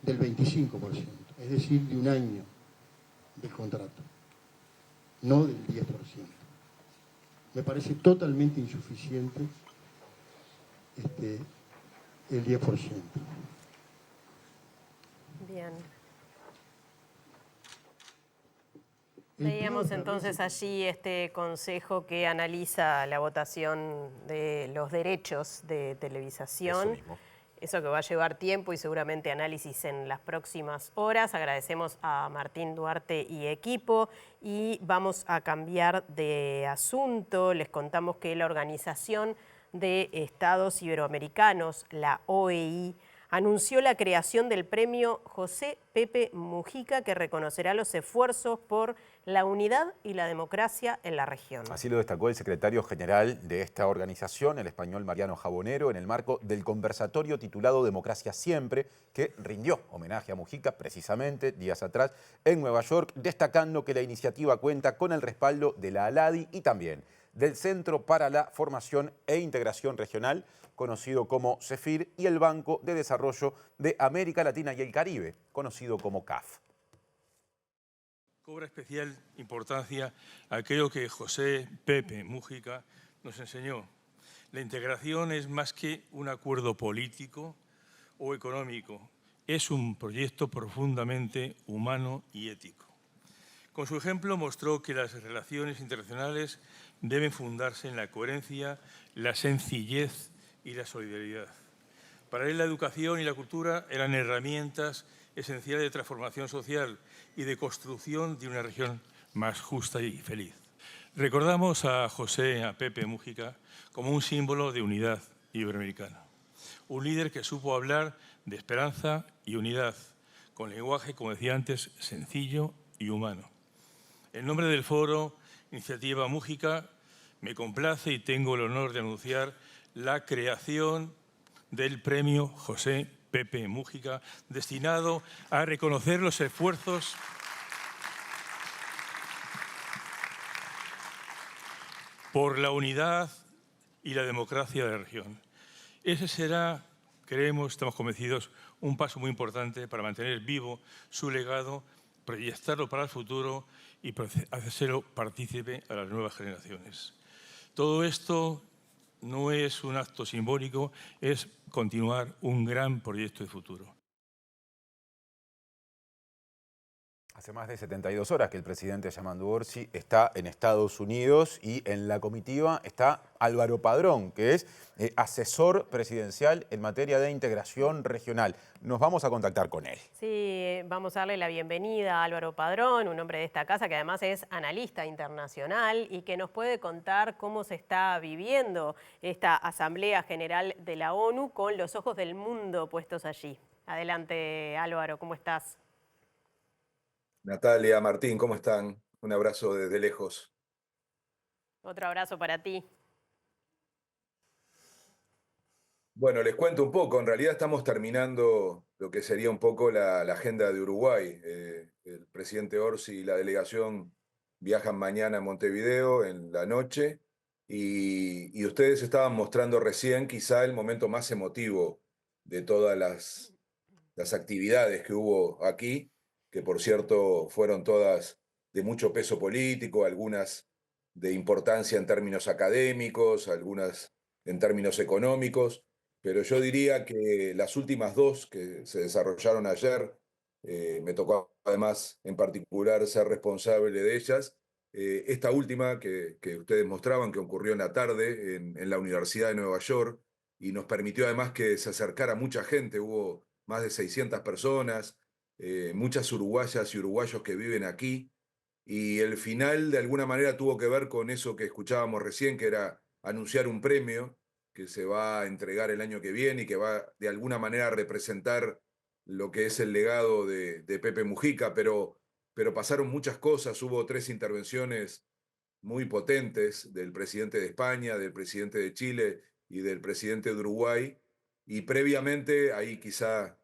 Speaker 6: del 25%, es decir, de un año de contrato, no del 10%. Me parece totalmente insuficiente el 10%.
Speaker 1: Bien. Veíamos entonces allí este consejo que analiza la votación de los derechos de televisación. Eso que va a llevar tiempo y seguramente análisis en las próximas horas. Agradecemos a Martín Duarte y equipo y vamos a cambiar de asunto. Les contamos que la Organización de Estados Iberoamericanos, la OEI, anunció la creación del premio José Pepe Mujica, que reconocerá los esfuerzos por la unidad y la democracia en la región.
Speaker 2: Así lo destacó el secretario general de esta organización, el español Mariano Jabonero, en el marco del conversatorio titulado Democracia Siempre, que rindió homenaje a Mujica precisamente días atrás en Nueva York, destacando que la iniciativa cuenta con el respaldo de la ALADI y también del Centro para la Formación e Integración Regional, conocido como CEFIR, y el Banco de Desarrollo de América Latina y el Caribe, conocido como CAF.
Speaker 9: Cobra especial importancia aquello que José Pepe Mujica nos enseñó. La integración es más que un acuerdo político o económico, es un proyecto profundamente humano y ético. Con su ejemplo mostró que las relaciones internacionales deben fundarse en la coherencia, la sencillez y la solidaridad. Para él la educación y la cultura eran herramientas esencial de transformación social y de construcción de una región más justa y feliz. Recordamos a Pepe Mújica, como un símbolo de unidad iberoamericana. Un líder que supo hablar de esperanza y unidad, con lenguaje, como decía antes, sencillo y humano. En nombre del foro Iniciativa Mújica, me complace y tengo el honor de anunciar la creación del premio José Pepe Mújica, destinado a reconocer los esfuerzos por la unidad y la democracia de la región. Ese será, creemos, estamos convencidos, un paso muy importante para mantener vivo su legado, proyectarlo para el futuro y hacérselo partícipe a las nuevas generaciones. Todo esto no es un acto simbólico, es continuar un gran proyecto de futuro.
Speaker 2: Hace más de 72 horas que el presidente Yamandu Orsi está en Estados Unidos y en la comitiva está Álvaro Padrón, que es asesor presidencial en materia de integración regional. Nos vamos a contactar con él.
Speaker 1: Sí, vamos a darle la bienvenida a Álvaro Padrón, un hombre de esta casa que además es analista internacional y que nos puede contar cómo se está viviendo esta Asamblea General de la ONU con los ojos del mundo puestos allí. Adelante, Álvaro, ¿cómo estás?
Speaker 10: Natalia, Martín, ¿cómo están? Un abrazo desde lejos.
Speaker 1: Otro abrazo para ti.
Speaker 10: Bueno, les cuento un poco. En realidad estamos terminando lo que sería un poco la agenda de Uruguay. El presidente Orsi y la delegación viajan mañana a Montevideo en la noche y ustedes estaban mostrando recién quizá el momento más emotivo de todas las actividades que hubo aquí, que por cierto fueron todas de mucho peso político, algunas de importancia en términos académicos, algunas en términos económicos, pero yo diría que las últimas dos que se desarrollaron ayer, me tocó además en particular ser responsable de ellas. Esta última que ustedes mostraban, que ocurrió en la tarde en la Universidad de Nueva York, y nos permitió además que se acercara mucha gente, hubo más de 600 personas, muchas uruguayas y uruguayos que viven aquí, y el final de alguna manera tuvo que ver con eso que escuchábamos recién, que era anunciar un premio que se va a entregar el año que viene y que va de alguna manera a representar lo que es el legado de Pepe Mujica, pero pasaron muchas cosas, hubo 3 intervenciones muy potentes del presidente de España, del presidente de Chile y del presidente de Uruguay, y previamente ahí quizá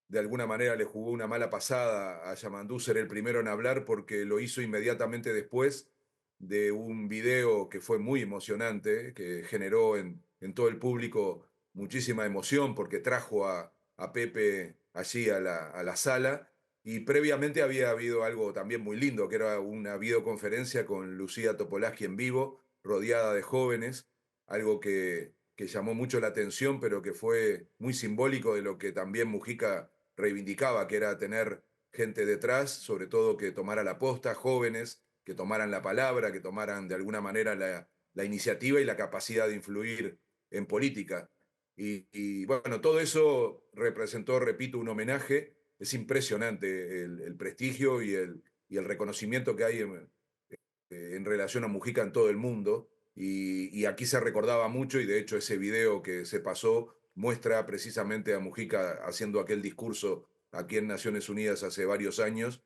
Speaker 10: de alguna manera le jugó una mala pasada a Yamandu ser el primero en hablar, porque lo hizo inmediatamente después de un video que fue muy emocionante, que generó en todo el público muchísima emoción, porque trajo a Pepe allí a la sala, y previamente había habido algo también muy lindo, que era una videoconferencia con Lucía Topolaski en vivo, rodeada de jóvenes, algo que llamó mucho la atención, pero que fue muy simbólico de lo que también Mujica reivindicaba, que era tener gente detrás, sobre todo que tomara la posta, jóvenes, que tomaran la palabra, que tomaran de alguna manera la iniciativa y la capacidad de influir en política. Y bueno, todo eso representó, repito, un homenaje. Es impresionante el prestigio y el reconocimiento que hay en relación a Mujica en todo el mundo. Y aquí se recordaba mucho, y de hecho ese video que se pasó muestra precisamente a Mujica haciendo aquel discurso aquí en Naciones Unidas hace varios años,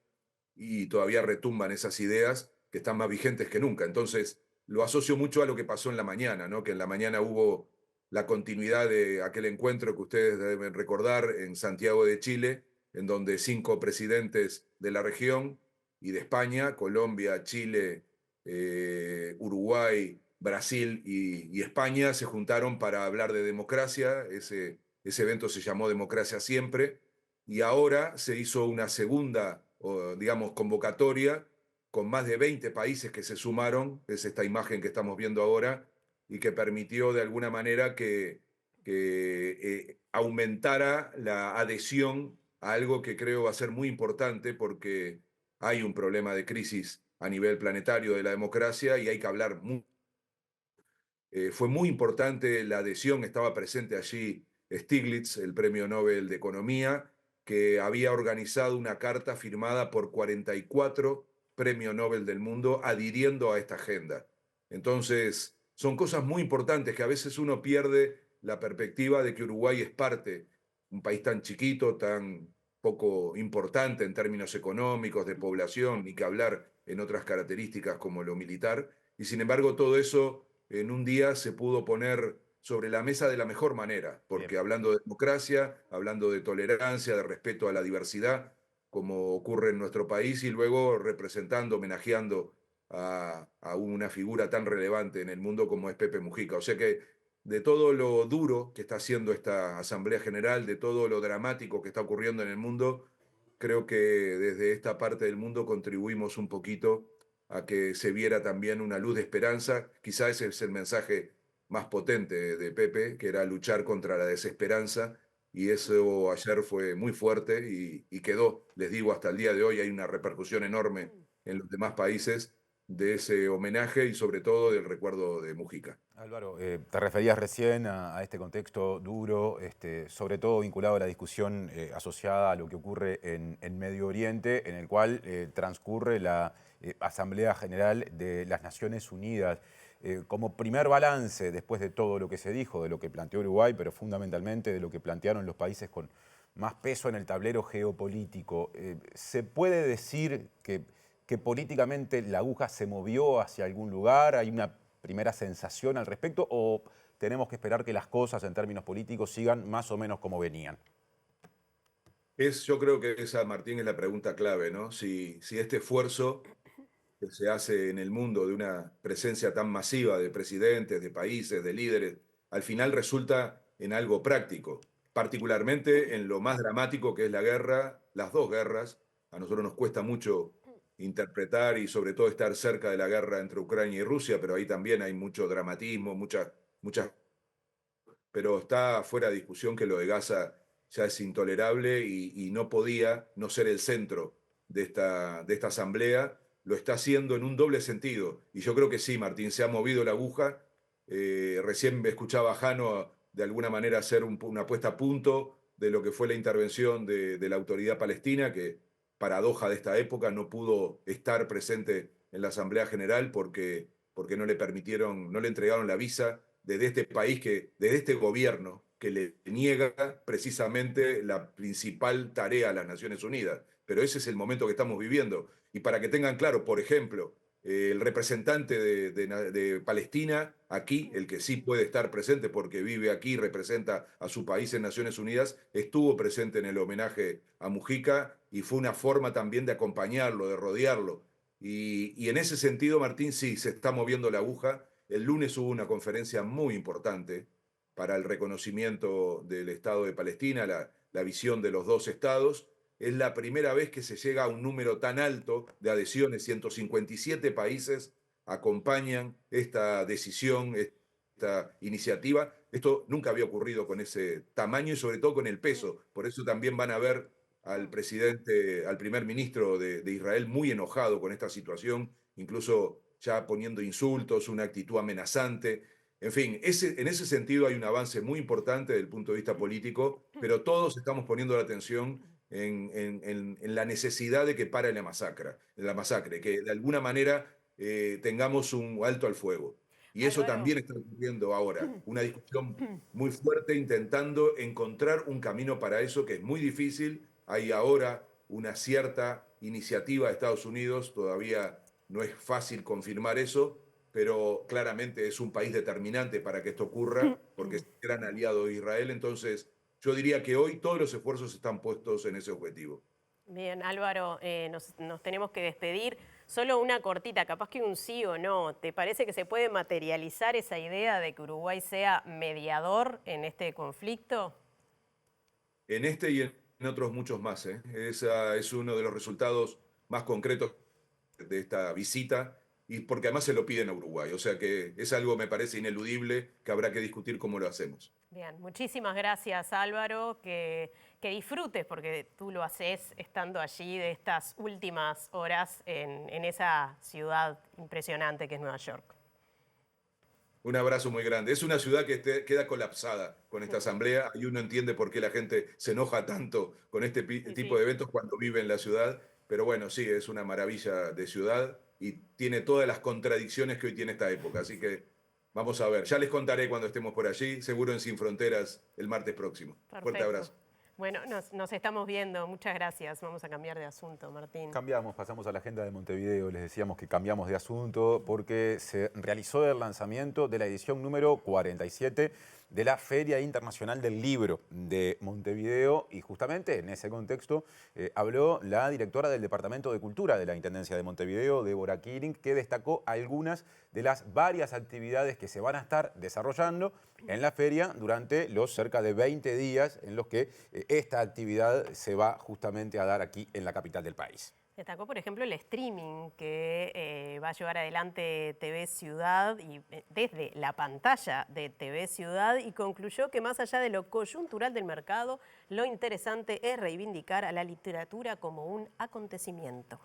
Speaker 10: y todavía retumban esas ideas que están más vigentes que nunca. Entonces lo asocio mucho a lo que pasó en la mañana, ¿no? Que en la mañana hubo la continuidad de aquel encuentro que ustedes deben recordar en Santiago de Chile, en donde 5 presidentes de la región y de España, Colombia, Chile, Uruguay, Brasil y España se juntaron para hablar de democracia. Ese evento se llamó Democracia Siempre, y ahora se hizo una segunda, digamos, convocatoria con más de 20 países que se sumaron. Es esta imagen que estamos viendo ahora, y que permitió de alguna manera que aumentara la adhesión a algo que creo va a ser muy importante, porque hay un problema de crisis a nivel planetario de la democracia y hay que hablar mucho. Fue muy importante la adhesión, estaba presente allí Stiglitz, el Premio Nobel de Economía, que había organizado una carta firmada por 44 premios Nobel del mundo adhiriendo a esta agenda. Entonces, son cosas muy importantes que a veces uno pierde la perspectiva de que Uruguay es parte, un país tan chiquito, tan poco importante en términos económicos, de población, ni que hablar en otras características como lo militar, y sin embargo todo eso en un día se pudo poner sobre la mesa de la mejor manera, porque hablando de democracia, hablando de tolerancia, de respeto a la diversidad, como ocurre en nuestro país, y luego representando, homenajeando a una figura tan relevante en el mundo como es Pepe Mujica. O sea que de todo lo duro que está haciendo esta Asamblea General, de todo lo dramático que está ocurriendo en el mundo, creo que desde esta parte del mundo contribuimos un poquito a que se viera también una luz de esperanza. Quizá ese es el mensaje más potente de Pepe, que era luchar contra la desesperanza, y eso ayer fue muy fuerte y quedó, les digo, hasta el día de hoy hay una repercusión enorme en los demás países de ese homenaje y sobre todo del recuerdo de Mujica.
Speaker 2: Álvaro, te referías recién a este contexto duro, sobre todo vinculado a la discusión asociada a lo que ocurre en Medio Oriente, en el cual transcurre la Asamblea General de las Naciones Unidas. Como primer balance, después de todo lo que se dijo, de lo que planteó Uruguay, pero fundamentalmente de lo que plantearon los países con más peso en el tablero geopolítico, ¿se puede decir que políticamente la aguja se movió hacia algún lugar? ¿Hay una primera sensación al respecto o tenemos que esperar que las cosas en términos políticos sigan más o menos como venían?
Speaker 10: Yo creo que esa, Martín, es la pregunta clave, ¿no? Si este esfuerzo que se hace en el mundo de una presencia tan masiva de presidentes, de países, de líderes, al final resulta en algo práctico, particularmente en lo más dramático que es la guerra, las dos guerras. A nosotros nos cuesta mucho interpretar y sobre todo estar cerca de la guerra entre Ucrania y Rusia, pero ahí también hay mucho dramatismo, pero está fuera de discusión que lo de Gaza ya es intolerable y no podía no ser el centro de esta asamblea. Lo está haciendo en un doble sentido. Y yo creo que sí, Martín, se ha movido la aguja. Recién me escuchaba a Jano de alguna manera hacer una puesta a punto de lo que fue la intervención de la autoridad palestina, que paradoja de esta época no pudo estar presente en la Asamblea General porque no le permitieron, no le entregaron la visa desde este país, desde este gobierno que le niega precisamente la principal tarea a las Naciones Unidas. Pero ese es el momento que estamos viviendo. Y para que tengan claro, por ejemplo, el representante de Palestina aquí, el que sí puede estar presente porque vive aquí, representa a su país en Naciones Unidas, estuvo presente en el homenaje a Mujica y fue una forma también de acompañarlo, de rodearlo. Y en ese sentido, Martín, sí, se está moviendo la aguja. El lunes hubo una conferencia muy importante para el reconocimiento del Estado de Palestina, la visión de los dos estados. Es la primera vez que se llega a un número tan alto de adhesiones. 157 países acompañan esta decisión, esta iniciativa. Esto nunca había ocurrido con ese tamaño y sobre todo con el peso. Por eso también van a ver al primer ministro de Israel muy enojado con esta situación, incluso ya poniendo insultos, una actitud amenazante. En fin, en ese sentido hay un avance muy importante desde el punto de vista político, pero todos estamos poniendo la atención en la necesidad de que pare la masacre, que de alguna manera tengamos un alto al fuego. Y eso también está ocurriendo ahora, una discusión muy fuerte intentando encontrar un camino para eso que es muy difícil. Hay ahora una cierta iniciativa de Estados Unidos, todavía no es fácil confirmar eso, pero claramente es un país determinante para que esto ocurra, porque es un gran aliado de Israel. Entonces, yo diría que hoy todos los esfuerzos están puestos en ese objetivo.
Speaker 1: Bien, Álvaro, nos tenemos que despedir. Solo una cortita, capaz que un sí o no. ¿Te parece que se puede materializar esa idea de que Uruguay sea mediador en este conflicto?
Speaker 10: En este y en otros muchos más. Ese es uno de los resultados más concretos de esta visita, y porque además se lo piden a Uruguay. O sea que es algo, me parece, ineludible, que habrá que discutir cómo lo hacemos.
Speaker 1: Bien, muchísimas gracias, Álvaro, que disfrutes, porque tú lo haces estando allí de estas últimas horas en esa ciudad impresionante que es Nueva York.
Speaker 10: Un abrazo muy grande. Es una ciudad que queda colapsada con esta asamblea y uno entiende por qué la gente se enoja tanto con este tipo de eventos cuando vive en la ciudad. Pero bueno, sí, es una maravilla de ciudad y tiene todas las contradicciones que hoy tiene esta época. Así que vamos a ver. Ya les contaré cuando estemos por allí, seguro en Sin Fronteras el martes próximo.
Speaker 1: Perfecto.
Speaker 10: Fuerte abrazo.
Speaker 1: Bueno, nos estamos viendo. Muchas gracias. Vamos a cambiar de asunto, Martín.
Speaker 2: Cambiamos, pasamos a la agenda de Montevideo. Les decíamos que cambiamos de asunto porque se realizó el lanzamiento de la edición número 47 de la Feria Internacional del Libro de Montevideo y justamente en ese contexto habló la directora del Departamento de Cultura de la Intendencia de Montevideo, Débora Kiring, que destacó algunas de las varias actividades que se van a estar desarrollando en la feria durante los cerca de 20 días en los que esta actividad se va justamente a dar aquí en la capital del país.
Speaker 1: Destacó, por ejemplo, el streaming que va a llevar adelante TV Ciudad y desde la pantalla de TV Ciudad y concluyó que más allá de lo coyuntural del mercado, lo interesante es reivindicar a la literatura como un acontecimiento.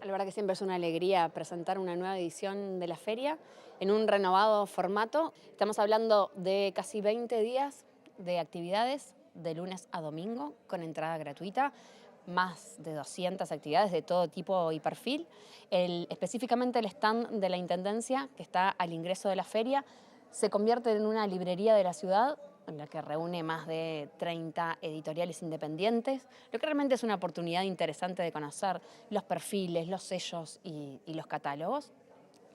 Speaker 11: La verdad que siempre es una alegría presentar una nueva edición de la feria en un renovado formato. Estamos hablando de casi 20 días de actividades de lunes a domingo con entrada gratuita. Más de 200 actividades de todo tipo y perfil. Específicamente el stand de la Intendencia, que está al ingreso de la feria, se convierte en una librería de la ciudad, en la que reúne más de 30 editoriales independientes, lo que realmente es una oportunidad interesante de conocer los perfiles, los sellos y los catálogos.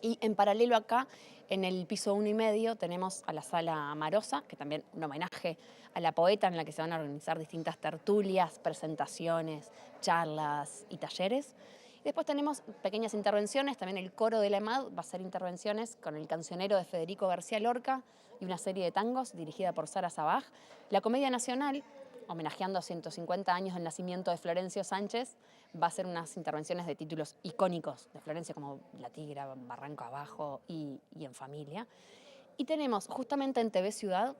Speaker 11: Y en paralelo acá, en el piso 1 y medio, tenemos a la Sala Marosa, que también un homenaje a la poeta en la que se van a organizar distintas tertulias, presentaciones, charlas y talleres. Y después tenemos pequeñas intervenciones, también el coro de la EMAD va a hacer intervenciones con el cancionero de Federico García Lorca y una serie de tangos dirigida por Sara Sabaj. La Comedia Nacional, homenajeando a 150 años del nacimiento de Florencio Sánchez, va a hacer unas intervenciones de títulos icónicos de Florencio como La Tigra, Barranco Abajo y En Familia. Y tenemos justamente en TV Ciudad,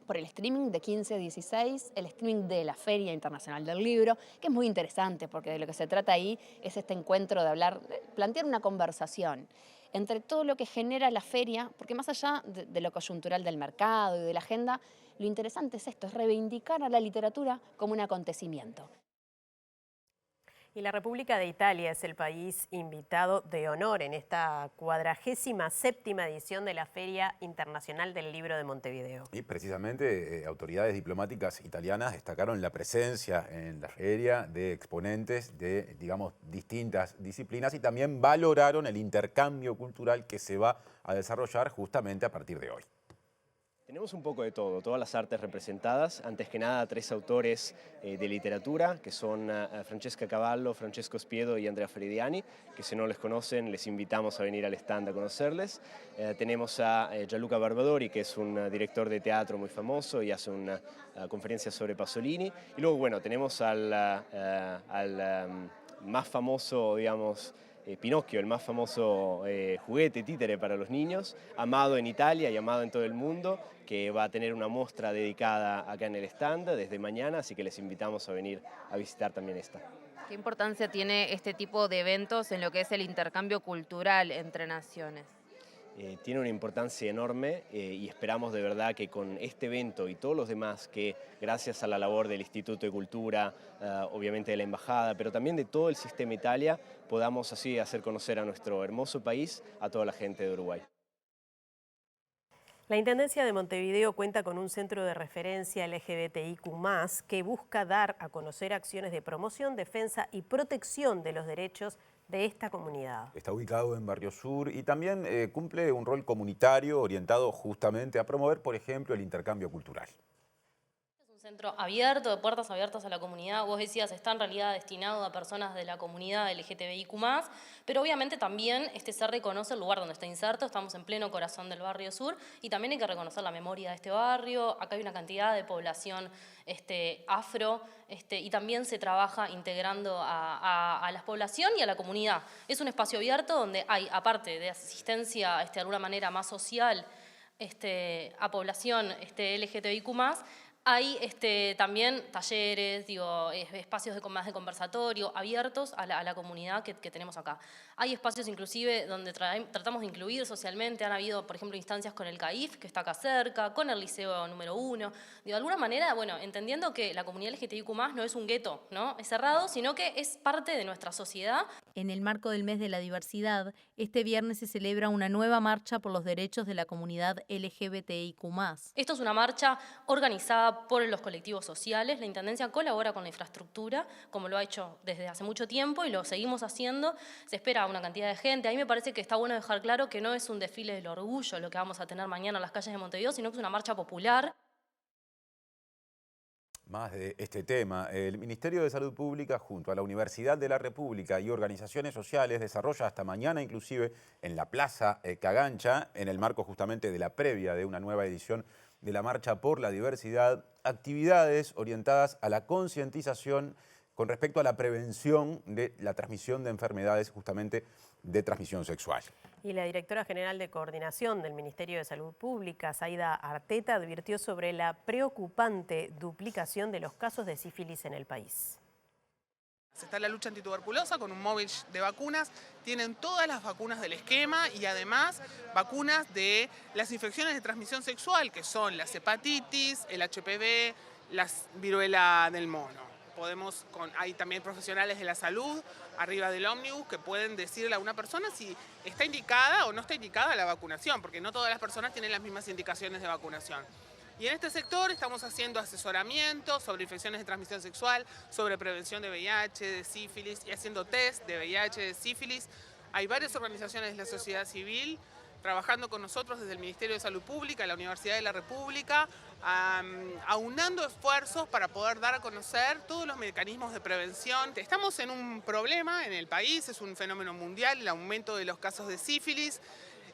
Speaker 11: por el streaming de 15 a 16, el streaming de la Feria Internacional del Libro, que es muy interesante porque de lo que se trata ahí es este encuentro de hablar, de plantear una conversación entre todo lo que genera la feria, porque más allá de lo coyuntural del mercado y de la agenda, lo interesante es esto, es reivindicar a la literatura como un acontecimiento.
Speaker 1: Y la República de Italia es el país invitado de honor en esta 47ª edición de la Feria Internacional del Libro de Montevideo.
Speaker 2: Y precisamente autoridades diplomáticas italianas destacaron la presencia en la feria de exponentes de, digamos, distintas disciplinas y también valoraron el intercambio cultural que se va a desarrollar justamente a partir de hoy.
Speaker 12: Tenemos un poco de todo, todas las artes representadas. Antes que nada, 3 autores de literatura, que son Francesca Cavallo, Francesco Spiedo y Andrea Frediani, que si no les conocen, les invitamos a venir al stand a conocerles. Tenemos a Gianluca Barbadori, que es un director de teatro muy famoso y hace una conferencia sobre Pasolini. Y luego, bueno, tenemos al más famoso, digamos, Pinocchio, el más famoso juguete títere para los niños, amado en Italia y amado en todo el mundo, que va a tener una muestra dedicada acá en el stand desde mañana, así que les invitamos a venir a visitar también esta.
Speaker 13: ¿Qué importancia tiene este tipo de eventos en lo que es el intercambio cultural entre naciones?
Speaker 12: Tiene una importancia enorme y esperamos de verdad que con este evento y todos los demás que gracias a la labor del Instituto de Cultura, obviamente de la Embajada, pero también de todo el sistema Italia, podamos así hacer conocer a nuestro hermoso país a toda la gente de Uruguay.
Speaker 1: La Intendencia de Montevideo cuenta con un centro de referencia LGBTIQ+, que busca dar a conocer acciones de promoción, defensa y protección de los derechos de esta comunidad.
Speaker 2: Está ubicado en Barrio Sur y también cumple un rol comunitario orientado justamente a promover, por ejemplo, el intercambio cultural.
Speaker 24: Es un centro abierto, de puertas abiertas a la comunidad. Vos decías, está en realidad destinado a personas de la comunidad LGTBIQ+, pero obviamente también se reconoce el lugar donde está inserto. Estamos en pleno corazón del Barrio Sur y también hay que reconocer la memoria de este barrio. Acá hay una cantidad de población afro y también se trabaja integrando a la población y a la comunidad. Es un espacio abierto donde hay, aparte de asistencia de alguna manera más social a población LGTBIQ+, hay también talleres, espacios más de conversatorio abiertos a la comunidad que tenemos acá. Hay espacios inclusive donde tratamos de incluir socialmente. Han habido, por ejemplo, instancias con el CAIF, que está acá cerca, con el Liceo número 1. De alguna manera, bueno, entendiendo que la comunidad LGTBIQ+, no es un gueto, ¿no? Es cerrado, sino que es parte de nuestra sociedad.
Speaker 13: En el marco del mes de la diversidad, este viernes se celebra una nueva marcha por los derechos de la comunidad LGBTIQ+.
Speaker 24: Esto es una marcha organizada por los colectivos sociales. La Intendencia colabora con la infraestructura, como lo ha hecho desde hace mucho tiempo y lo seguimos haciendo. Se espera una cantidad de gente. A mí me parece que está bueno dejar claro que no es un desfile del orgullo lo que vamos a tener mañana en las calles de Montevideo, sino que es una marcha popular.
Speaker 2: Más de este tema, el Ministerio de Salud Pública junto a la Universidad de la República y organizaciones sociales desarrolla hasta mañana inclusive en la Plaza Cagancha, en el marco justamente de la previa de una nueva edición de la Marcha por la Diversidad, actividades orientadas a la concientización con respecto a la prevención de la transmisión de enfermedades justamente de transmisión sexual.
Speaker 1: Y la directora general de coordinación del Ministerio de Salud Pública, Zaida Arteta, advirtió sobre la preocupante duplicación de los casos de sífilis en el país.
Speaker 3: Está en la lucha antituberculosa con un móvil de vacunas. Tienen todas las vacunas del esquema y además vacunas de las infecciones de transmisión sexual, que son las hepatitis, el HPV, la viruela del mono. Hay también profesionales de la salud arriba del ómnibus que pueden decirle a una persona si está indicada o no está indicada la vacunación, porque no todas las personas tienen las mismas indicaciones de vacunación. Y en este sector estamos haciendo asesoramiento sobre infecciones de transmisión sexual, sobre prevención de VIH, de sífilis y haciendo test de VIH, de sífilis. Hay varias organizaciones de la sociedad civil trabajando con nosotros desde el Ministerio de Salud Pública, la Universidad de la República, aunando esfuerzos para poder dar a conocer todos los mecanismos de prevención. Estamos en un problema en el país, es un fenómeno mundial, el aumento de los casos de sífilis.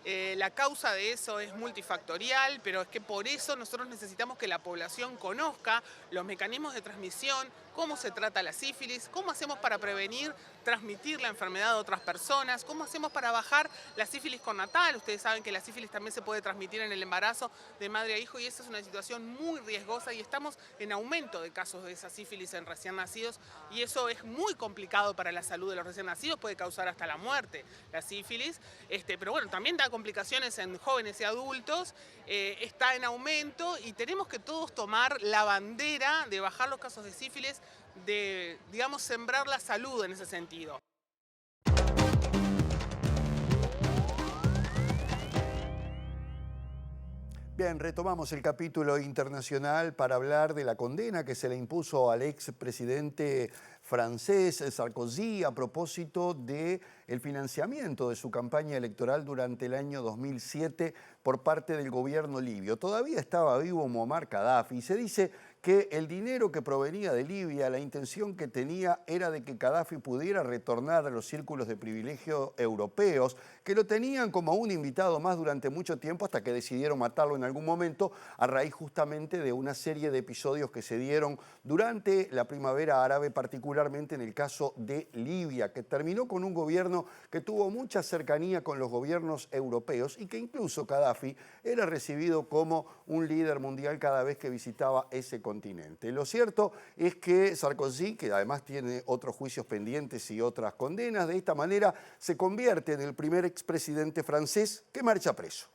Speaker 3: La causa de eso es multifactorial, pero es que por eso nosotros necesitamos que la población conozca los mecanismos de transmisión, cómo se trata la sífilis, cómo hacemos para prevenir, transmitir la enfermedad a otras personas, cómo hacemos para bajar la sífilis connatal. Ustedes saben que la sífilis también se puede transmitir en el embarazo de madre a hijo y esa es una situación muy riesgosa y estamos en aumento de casos de esa sífilis en recién nacidos y eso es muy complicado para la salud de los recién nacidos, puede causar hasta la muerte la sífilis, pero bueno, también da complicaciones en jóvenes y adultos, está en aumento y tenemos que todos tomar la bandera de bajar los casos de sífilis, de, digamos, sembrar la salud en ese sentido.
Speaker 4: Bien, retomamos el capítulo internacional para hablar de la condena que se le impuso al expresidente francés Sarkozy a propósito del financiamiento de su campaña electoral durante el año 2007 por parte del gobierno libio. Todavía estaba vivo Muammar Gaddafi y se dice que el dinero que provenía de Libia, la intención que tenía era de que Gaddafi pudiera retornar a los círculos de privilegio europeos, que lo tenían como un invitado más durante mucho tiempo hasta que decidieron matarlo en algún momento a raíz justamente de una serie de episodios que se dieron durante la primavera árabe, particularmente en el caso de Libia, que terminó con un gobierno que tuvo mucha cercanía con los gobiernos europeos y que incluso Gaddafi era recibido como un líder mundial cada vez que visitaba ese continente. Lo cierto es que Sarkozy, que además tiene otros juicios pendientes y otras condenas, de esta manera se convierte en el primer expresidente francés que marcha preso.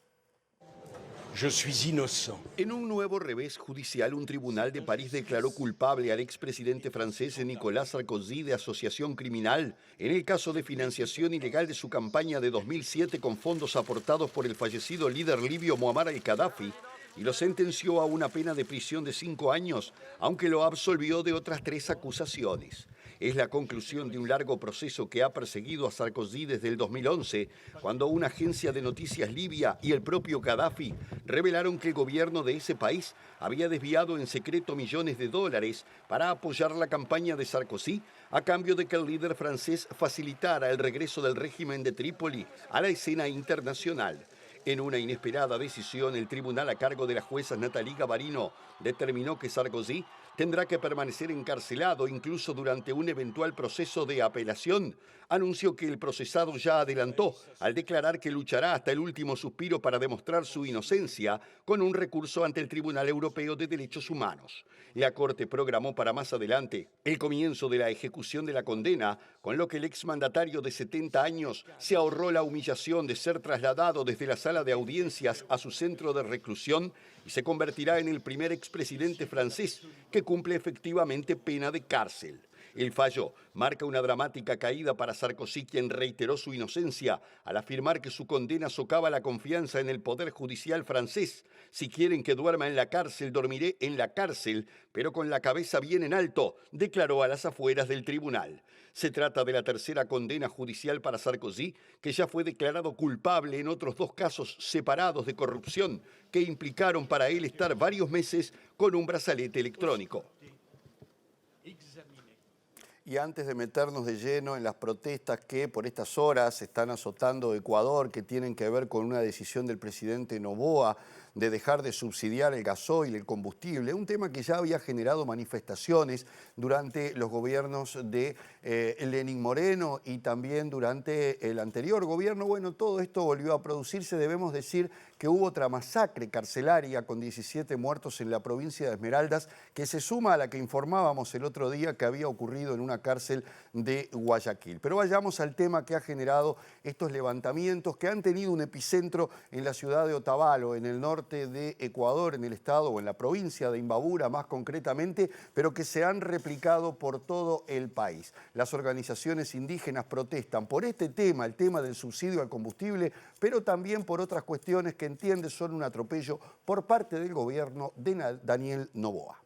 Speaker 15: Je suis innocent. En un nuevo revés judicial, un tribunal de París declaró culpable al expresidente francés Nicolas Sarkozy de asociación criminal en el caso de financiación ilegal de su campaña de 2007 con fondos aportados por el fallecido líder libio Muammar al-Gaddafi y lo sentenció a una pena de prisión de 5 años, aunque lo absolvió de otras 3 acusaciones. Es la conclusión de un largo proceso que ha perseguido a Sarkozy desde el 2011, cuando una agencia de noticias libia y el propio Gaddafi revelaron que el gobierno de ese país había desviado en secreto millones de dólares para apoyar la campaña de Sarkozy, a cambio de que el líder francés facilitara el regreso del régimen de Trípoli a la escena internacional. En una inesperada decisión, el tribunal a cargo de la jueza Nathalie Gabarino determinó que Sarkozy tendrá que permanecer encarcelado incluso durante un eventual proceso de apelación. Anunció que el procesado ya adelantó al declarar que luchará hasta el último suspiro para demostrar su inocencia con un recurso ante el Tribunal Europeo de Derechos Humanos. La Corte programó para más adelante el comienzo de la ejecución de la condena, con lo que el exmandatario de 70 años se ahorró la humillación de ser trasladado desde la sala de audiencias a su centro de reclusión y se convertirá en el primer expresidente francés que cumple efectivamente pena de cárcel. El fallo marca una dramática caída para Sarkozy, quien reiteró su inocencia al afirmar que su condena socava la confianza en el poder judicial francés. Si quieren que duerma en la cárcel, dormiré en la cárcel, pero con la cabeza bien en alto, declaró a las afueras del tribunal. Se trata de la tercera condena judicial para Sarkozy, que ya fue declarado culpable en otros 2 casos separados de corrupción que implicaron para él estar varios meses con un brazalete electrónico.
Speaker 4: Y antes de meternos de lleno en las protestas que por estas horas están azotando Ecuador, que tienen que ver con una decisión del presidente Noboa de dejar de subsidiar el gasoil, el combustible, un tema que ya había generado manifestaciones durante los gobiernos de Lenín Moreno y también durante el anterior gobierno. Bueno, todo esto volvió a producirse. Debemos decir que hubo otra masacre carcelaria con 17 muertos en la provincia de Esmeraldas, que se suma a la que informábamos el otro día que había ocurrido en una cárcel de Guayaquil. Pero vayamos al tema que ha generado estos levantamientos que han tenido un epicentro en la ciudad de Otavalo, en el norte de Ecuador, en el estado o en la provincia de Imbabura más concretamente, pero que se han replicado por todo el país. Las organizaciones indígenas protestan por este tema, el tema del subsidio al combustible, pero también por otras cuestiones que entiende son un atropello por parte del gobierno de Daniel Noboa.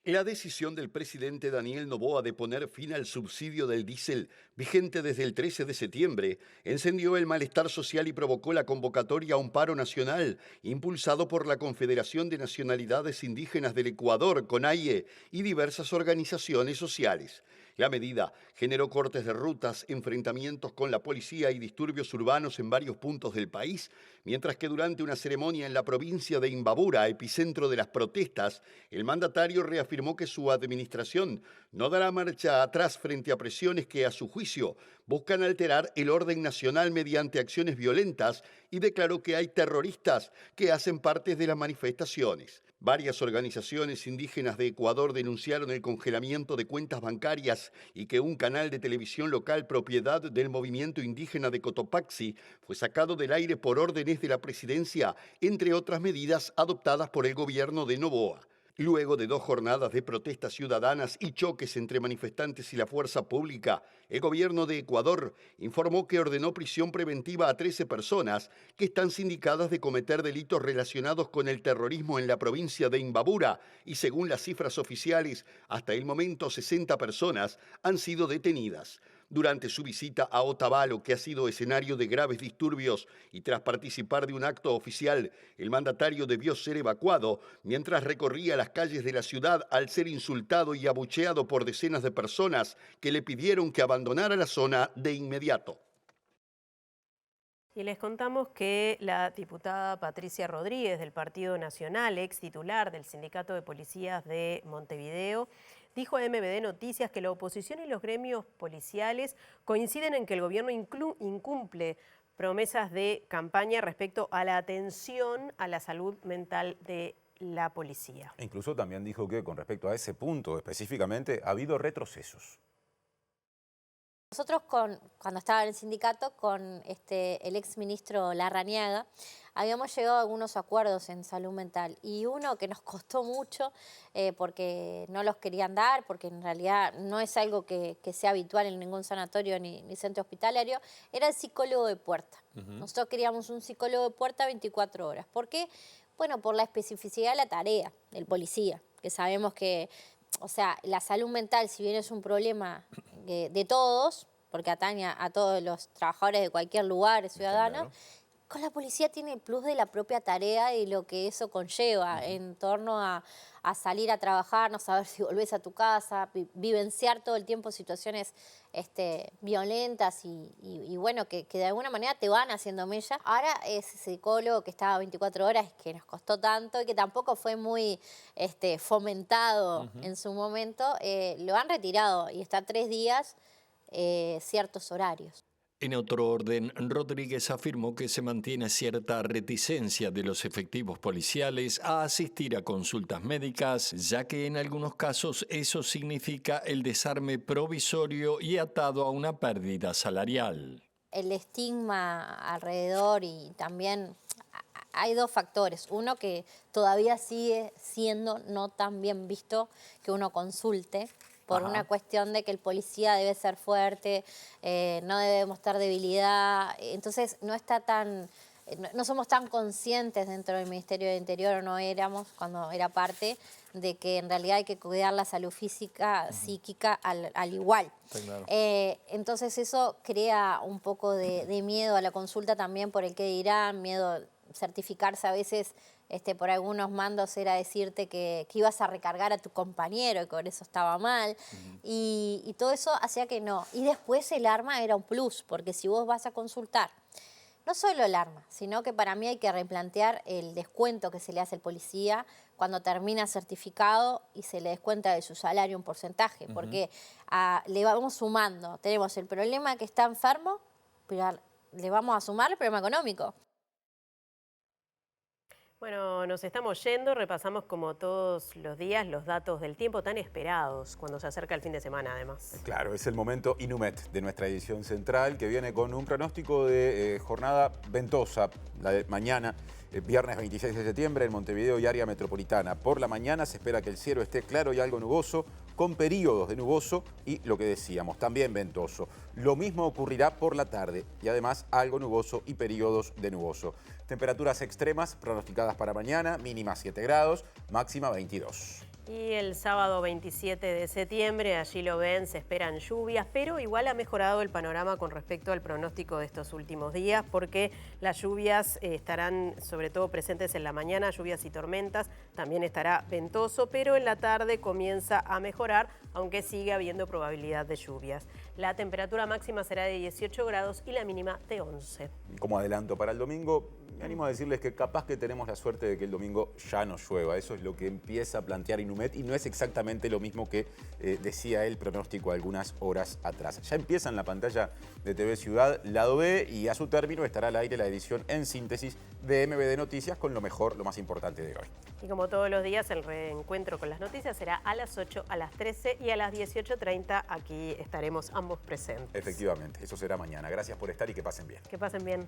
Speaker 15: La decisión del presidente Daniel Noboa de poner fin al subsidio del diésel, vigente desde el 13 de septiembre, encendió el malestar social y provocó la convocatoria a un paro nacional, impulsado por la Confederación de Nacionalidades Indígenas del Ecuador, CONAIE, y diversas organizaciones sociales. La medida generó cortes de rutas, enfrentamientos con la policía y disturbios urbanos en varios puntos del país, mientras que durante una ceremonia en la provincia de Imbabura, epicentro de las protestas, el mandatario reafirmó que su administración no dará marcha atrás frente a presiones que, a su juicio, buscan alterar el orden nacional mediante acciones violentas y declaró que hay terroristas que hacen parte de las manifestaciones. Varias organizaciones indígenas de Ecuador denunciaron el congelamiento de cuentas bancarias y que un canal de televisión local propiedad del movimiento indígena de Cotopaxi fue sacado del aire por órdenes de la presidencia, entre otras medidas adoptadas por el gobierno de Noboa. Luego de 2 jornadas de protestas ciudadanas y choques entre manifestantes y la fuerza pública, el gobierno de Ecuador informó que ordenó prisión preventiva a 13 personas que están sindicadas de cometer delitos relacionados con el terrorismo en la provincia de Imbabura y, según las cifras oficiales, hasta el momento 60 personas han sido detenidas. Durante su visita a Otavalo, que ha sido escenario de graves disturbios, y tras participar de un acto oficial, el mandatario debió ser evacuado mientras recorría las calles de la ciudad al ser insultado y abucheado por decenas de personas que le pidieron que abandonara la zona de inmediato.
Speaker 1: Y les contamos que la diputada Patricia Rodríguez del Partido Nacional, ex titular del Sindicato de Policías de Montevideo, dijo a MBD Noticias que la oposición y los gremios policiales coinciden en que el gobierno incumple promesas de campaña respecto a la atención a la salud mental de la policía.
Speaker 2: Incluso también dijo que con respecto a ese punto específicamente ha habido retrocesos.
Speaker 7: Nosotros cuando estaba en el sindicato con el ex ministro Larrañaga habíamos llegado a algunos acuerdos en salud mental y uno que nos costó mucho porque no los querían dar, porque en realidad no es algo que sea habitual en ningún sanatorio ni centro hospitalario, era el psicólogo de puerta. Nosotros queríamos un psicólogo de puerta 24 horas. ¿Por qué? Bueno, por la especificidad de la tarea del policía, que sabemos que, o sea, la salud mental, si bien es un problema de todos, porque atañe a todos los trabajadores de cualquier lugar ciudadano, con la policía tiene el plus de la propia tarea y lo que eso conlleva en torno a salir a trabajar, no saber si volvés a tu casa, vivenciar todo el tiempo situaciones violentas y bueno, que de alguna manera te van haciendo mella. Ahora ese psicólogo que estaba 24 horas, que nos costó tanto y que tampoco fue muy fomentado en su momento, lo han retirado y está 3 días ciertos horarios.
Speaker 22: En otro orden, Rodríguez afirmó que se mantiene cierta reticencia de los efectivos policiales a asistir a consultas médicas, ya que en algunos casos eso significa el desarme provisorio y atado a una pérdida salarial.
Speaker 7: El estigma alrededor y también hay 2 factores. Uno, que todavía sigue siendo no tan bien visto que uno consulte, por una cuestión de que el policía debe ser fuerte, no debe mostrar debilidad. Entonces no somos tan conscientes dentro del Ministerio del Interior, o no éramos cuando era parte, de que en realidad hay que cuidar la salud física, psíquica al igual. Claro. Entonces eso crea un poco de miedo a la consulta también por el qué dirán, miedo a certificarse a veces. Por algunos mandos era decirte que ibas a recargar a tu compañero y por eso estaba mal. Y todo eso hacía que no. Y después el arma era un plus, porque si vos vas a consultar, no solo el arma, sino que para mí hay que replantear el descuento que se le hace al policía cuando termina certificado y se le descuenta de su salario un porcentaje, porque le vamos sumando. Tenemos el problema que está enfermo, pero le vamos a sumar el problema económico.
Speaker 1: Bueno, nos estamos yendo, repasamos como todos los días los datos del tiempo tan esperados cuando se acerca el fin de semana además.
Speaker 2: Claro, es el momento Inumet de nuestra edición central que viene con un pronóstico de jornada ventosa, la de mañana, viernes 26 de septiembre en Montevideo y área metropolitana. Por la mañana se espera que el cielo esté claro y algo nuboso, con periodos de nuboso y lo que decíamos, también ventoso. Lo mismo ocurrirá por la tarde y además algo nuboso y periodos de nuboso. Temperaturas extremas pronosticadas para mañana, mínima 7 grados, máxima 22.
Speaker 1: Y el sábado 27 de septiembre, allí lo ven, se esperan lluvias, pero igual ha mejorado el panorama con respecto al pronóstico de estos últimos días, porque las lluvias estarán sobre todo presentes en la mañana, lluvias y tormentas, también estará ventoso, pero en la tarde comienza a mejorar, aunque sigue habiendo probabilidad de lluvias. La temperatura máxima será de 18 grados y la mínima de 11.
Speaker 2: Como adelanto para el domingo, me animo a decirles que capaz que tenemos la suerte de que el domingo ya no llueva. Eso es lo que empieza a plantear Inumet y no es exactamente lo mismo que decía el pronóstico algunas horas atrás. Ya empieza en la pantalla de TV Ciudad, Lado B, y a su término estará al aire la edición en síntesis de MBD Noticias con lo mejor, lo más importante de hoy.
Speaker 1: Y como todos los días, el reencuentro con las noticias será a las 8, a las 13 y a las 18:30. Aquí estaremos ambos presentes.
Speaker 2: Efectivamente, eso será mañana. Gracias por estar y que pasen bien.
Speaker 1: Que pasen bien.